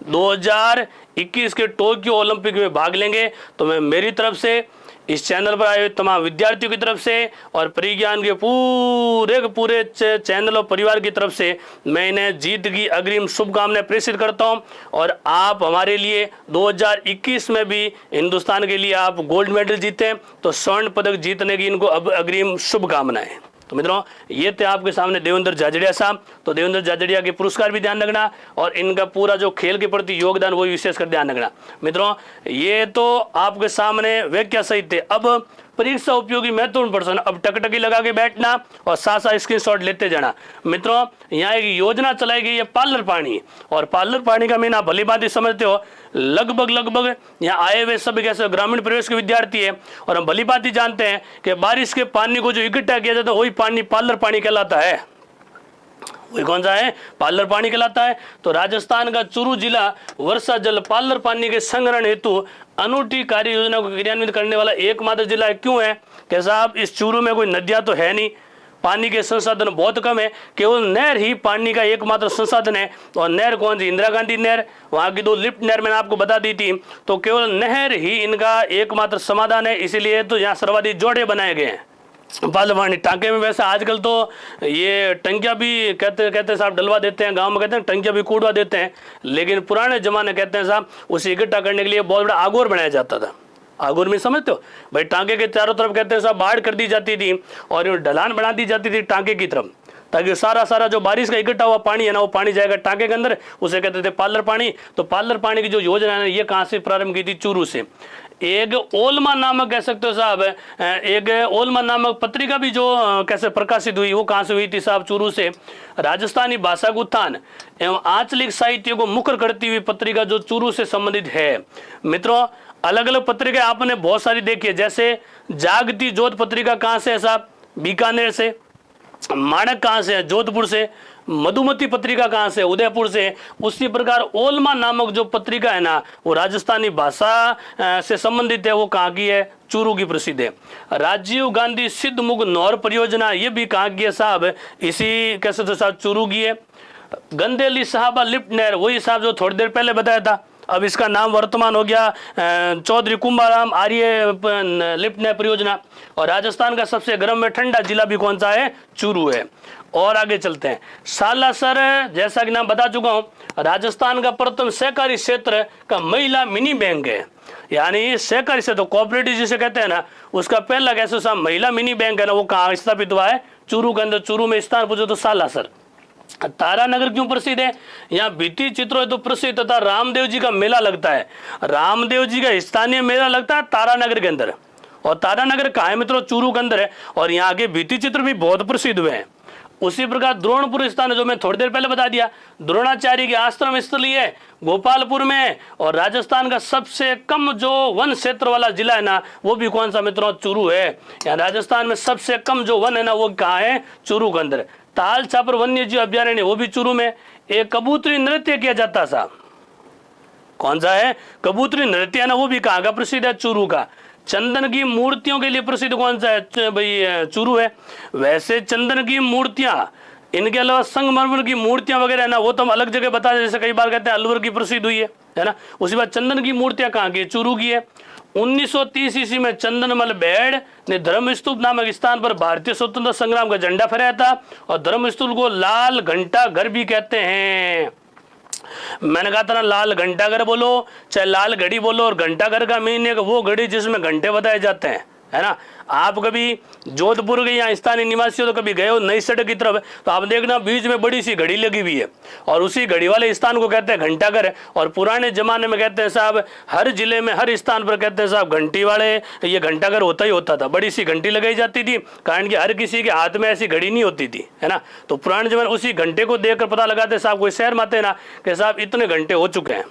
2021 के टोक्यो ओलंपिक में भाग लेंगे। तो मैं मेरी तरफ से, इस चैनल पर आए हुए तमाम विद्यार्थियों की तरफ से और परिज्ञान के पूरे चैनल और परिवार की तरफ से मैं इन्हें जीत की अग्रिम शुभकामनाएं प्रेषित करता हूं। और आप हमारे लिए 2021 में भी हिंदुस्तान के लिए आप गोल्ड मेडल जीते, तो स्वर्ण पदक जीतने की इनको अब अग्रिम शुभकामनाएं। तो मित्रों ये थे आपके सामने देवेंद्र झाझड़िया साहब। तो देवेंद्र झाझड़िया के पुरस्कार भी ध्यान रखना और इनका पूरा जो खेल के प्रति योगदान वो विशेष कर ध्यान रखना। मित्रों ये तो आपके सामने व्याख्या सहित थे। अब परीक्षा उपयोगी महत्वपूर्ण प्रश्न, अब टकटकी लगा के बैठना और साथ साथ स्क्रीनशॉट लेते जाना। मित्रों यहाँ एक योजना चलाई गई है पार्लर पानी, और पार्लर पानी का मीन आप भली बात ही समझते हो। लगभग यहाँ आए हुए सभी कैसे ग्रामीण परिवेश के विद्यार्थी है और हम भली बात ही जानते हैं कि बारिश के पानी को जो इकट्ठा किया जाता है वही पानी पार्लर पानी कहलाता है। वही कौन सा है? पार्लर पानी कहलाता है। तो राजस्थान का चूरू जिला वर्षा जल पार्लर पानी के संग्रहण हेतु अनूठी कार्य योजना को क्रियान्वित करने वाला एकमात्र जिला क्यों है? कि साहब इस चूरू में कोई नदियां तो है नहीं, पानी के संसाधन बहुत कम है, केवल नहर ही पानी का एकमात्र संसाधन है। और नहर कौन सी? इंदिरा गांधी नहर, वहाँ की 2 लिफ्ट नहर मैंने आपको बता दी थी। तो केवल नहर ही इनका एकमात्र समाधान है, इसीलिए तो यहाँ सर्वाधिक जोड़े बनाए गए हैं पार्लर पानी टांके में। वैसे आजकल तो ये टंकियाँ भी कहते साहब डलवा देते हैं, गांव में कहते हैं टंकियाँ भी कूदवा देते हैं, लेकिन पुराने जमाने कहते हैं साहब उसे इकट्ठा करने के लिए बहुत बड़ा आगोर बनाया जाता था। आगोर में समझते हो भाई, टांके के चारों तरफ कहते हैं साहब बाढ़ कर दी जाती थी और ढलान बना दी जाती थी टांके की तरफ, ताकि सारा जो बारिश का इकट्ठा हुआ पानी है ना वो पानी जाएगा टांके के अंदर, उसे कहते थे पार्लर पानी। तो पार्लर पानी की जो योजना है ये कहाँ से प्रारंभ की थी? चूरू से। एक ओलमा नामक कह सकते हो साहब, एक ओलमा नामक पत्रिका भी जो कैसे प्रकाशित हुई वो कहाँ से हुई थी साहब? चूरू से। राजस्थानी भाषा का उत्थान एवं आंचलिक साहित्य को मुखर करती हुई पत्रिका जो चूरू से संबंधित है। मित्रों अलग अलग पत्रिका आपने बहुत सारी देखी है, जैसे जागती ज्योत पत्रिका कहाँ से है साहब? बीकानेर से। माणक कहाँ से है? जोधपुर से। मधुमती पत्रिका कहाँ से? उदयपुर से। उसी प्रकार ओलमा नामक जो पत्रिका है ना वो राजस्थानी भाषा से संबंधित है, वो कहाँ की है? चूरू की प्रसिद्ध है। राजीव गांधी सिद्धमुख नौर परियोजना ये भी कहाँ की है साहब? इसी कैसे तो साहब चूरू की है। गंदेली साहबा लिफ्ट नहर वही साहब जो थोड़ी देर पहले बताया था, अब इसका नाम वर्तमान हो गया चौधरी कुंभाराम आर्य लिफ्ट नहर परियोजना। और राजस्थान का सबसे गर्म में ठंडा जिला भी कौन सा है? चूरू है। और आगे चलते हैं। सालासर जैसा कि नाम बता चुका हूं, राजस्थान का प्रथम सहकारी क्षेत्र का महिला मिनी बैंक है। यानी सहकारी क्षेत्र कोऑपरेटिव जिसे कहते हैं ना, उसका पहला कैसे साहब महिला मिनी बैंक है ना, वो कहाँ स्थापित हुआ है? चूरू के अंदर। चूरू में स्थान पूछो तो सालासर। तारानगर क्यों प्रसिद्ध है? यहाँ भित्ति चित्रों हेतु प्रसिद्ध तथा रामदेव जी का मेला लगता है। रामदेव जी का स्थानीय मेला लगता है तारानगर के अंदर, और तारानगर कहाँ है मित्रों? चूरू के अंदर है। और यहाँ के भित्ति चित्र भी बहुत प्रसिद्ध हुए हैं। उसी प्रकार द्रोणपुर स्थान है जो मैं थोड़ी देर पहले बता दिया, द्रोणाचार्य की आश्रम स्थली है गोपालपुर में। और राजस्थान का सबसे कम जो वन क्षेत्र वाला जिला है ना वो भी कौन सा मित्रों? चूरू है। यहाँ राजस्थान में सबसे कम जो वन है ना वो कहाँ है? चूरू के अंदर। ताल छापर वन्य जीव अभ्यारण्य वो भी चूरू में। एक कबूतरी नृत्य किया जाता साहब, कौन सा है? कबूतरी नृत्य है ना, वो भी कहाँ का प्रसिद्ध है? चूरू का। चंदन की मूर्तियों के लिए प्रसिद्ध कौन सा है भाई? चूरू है। वैसे चंदन की मूर्तियां, इनके अलावा संगमरमर की मूर्तियां वगैरह है ना, वो तो हम अलग जगह बता दें, जैसे कई बार कहते हैं अलवर की प्रसिद्ध हुई है ना। उसी बात चंदन की मूर्तियां कहाँ की? चूरू की है। 1930 ईस्वी में चंदनमल बेड़ ने धर्मस्तूप नामक स्थान पर भारतीय स्वतंत्रता संग्राम का झंडा फहराया था, और धर्मस्तूप को लाल घंटा घर भी कहते हैं। मैंने कहा था ना, लाल घंटा घर बोलो चाहे लाल घड़ी बोलो, और घंटा घर का मीन है वो घड़ी जिसमें घंटे बताए जाते हैं, है ना। आप कभी जोधपुर के यहाँ स्थानीय निवासी हो तो कभी गए हो नई सड़क की तरफ, तो आप देखना बीच में बड़ी सी घड़ी लगी हुई है, और उसी घड़ी वाले स्थान को कहते हैं घंटाघर। और पुराने जमाने में कहते हैं साहब, हर जिले में हर स्थान पर कहते हैं साहब घंटी वाले, ये घंटाघर होता ही होता था। बड़ी सी घंटी लगाई जाती थी, कारण कि हर किसी के हाथ में ऐसी घड़ी नहीं होती थी, है ना। तो पुराने जमाने उसी घंटे को देख कर पता लगाते साहब, कोई शहर में आते ना कि साहब इतने घंटे हो चुके हैं।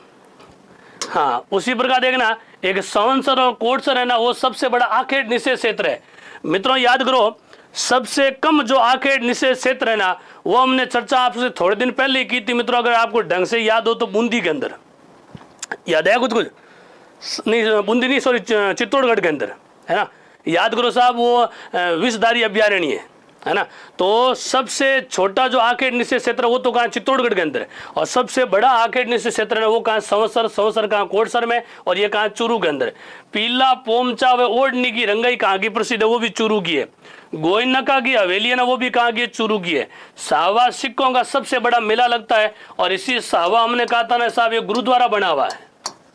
हाँ, उसी प्रकार देखना एक संवत्सर और कोटसर है ना, वो सबसे बड़ा आखेट निषेध क्षेत्र है। मित्रों याद करो, सबसे कम जो आखेट निषेध क्षेत्र है ना, वो हमने चर्चा आपसे थोड़े दिन पहले ही की थी। मित्रों अगर आपको ढंग से याद हो तो बूंदी के अंदर याद है, कुछ नहीं, बूंदी नहीं सॉरी, चित्तौड़गढ़ के अंदर, है ना। याद करो साहब, वो विषधारी अभ्यारण्य है ना। तो सबसे छोटा जो आखेट निषेध क्षेत्र वो तो कहाँ? चित्तौड़गढ़ के अंदर है। और सबसे बड़ा आखेट निषेध क्षेत्र है वो कहाँ? संवत्सर कहाँ? कोटसर में। और ये कहाँ? चूरू के अंदर। पीला पोमचा व ओढ़नी की रंगाई कहाँ की प्रसिद्ध है? वो भी चूरू की है। गोयनका की हवेली है ना, वो भी कहाँ की? चूरू की है। साहवा सिखों का सबसे बड़ा मेला लगता है, और इसी साहवा हमने कहा था ना साहब, ये गुरुद्वारा बना हुआ है।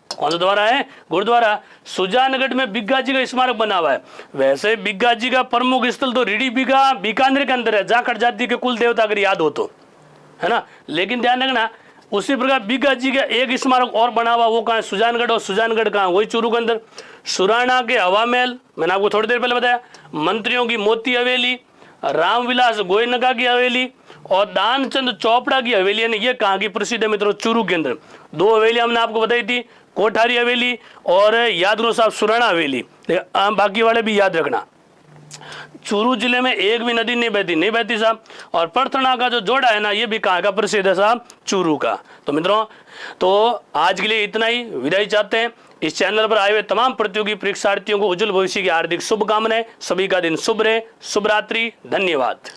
कौन सा द्वारा है? गुरुद्वारा। सुजानगढ़ में बिग्गा जी का स्मारक बना हुआ है। वैसे बिग्गा जी का प्रमुख स्थल तो रीडी बिग्गा बीकानेर के अंदर है, जाखड़ जाति के कुल देवता अगर याद हो तो, है ना। लेकिन ध्यान रखना, उसी प्रकार बिग्गा जी का एक स्मारक और बना हुआ, वो कहाँ है? सुजानगढ़। और सुजानगढ़ कहाँ? वही चूरू के अंदर। सुराणा के हवा महल, मैंने आपको थोड़ी देर पहले बताया। मंत्रियों की मोती हवेली, रामविलास गोयनका की हवेली, और दानचंद चोपड़ा की हवेली है, ये कहाँ की प्रसिद्ध है? मित्रों चूरू के अंदर। दो हवेली हमने आपको बताई थी, कोठारी हवेली और याद करो साहब सुराणा हवेली, बाकी वाले भी याद रखना। चूरू जिले में एक भी नदी नहीं बहती साहब। और परथना का जो जोड़ा है ना, ये भी कहाँ का प्रसिद्ध है साहब? चूरू का। तो मित्रों, तो आज के लिए इतना ही, विदाई चाहते हैं। इस चैनल पर आए हुए तमाम प्रतियोगी परीक्षार्थियों को उज्जवल भविष्य की हार्दिक शुभकामनाएं। सभी का दिन शुभ रहे। शुभ रात्रि। धन्यवाद।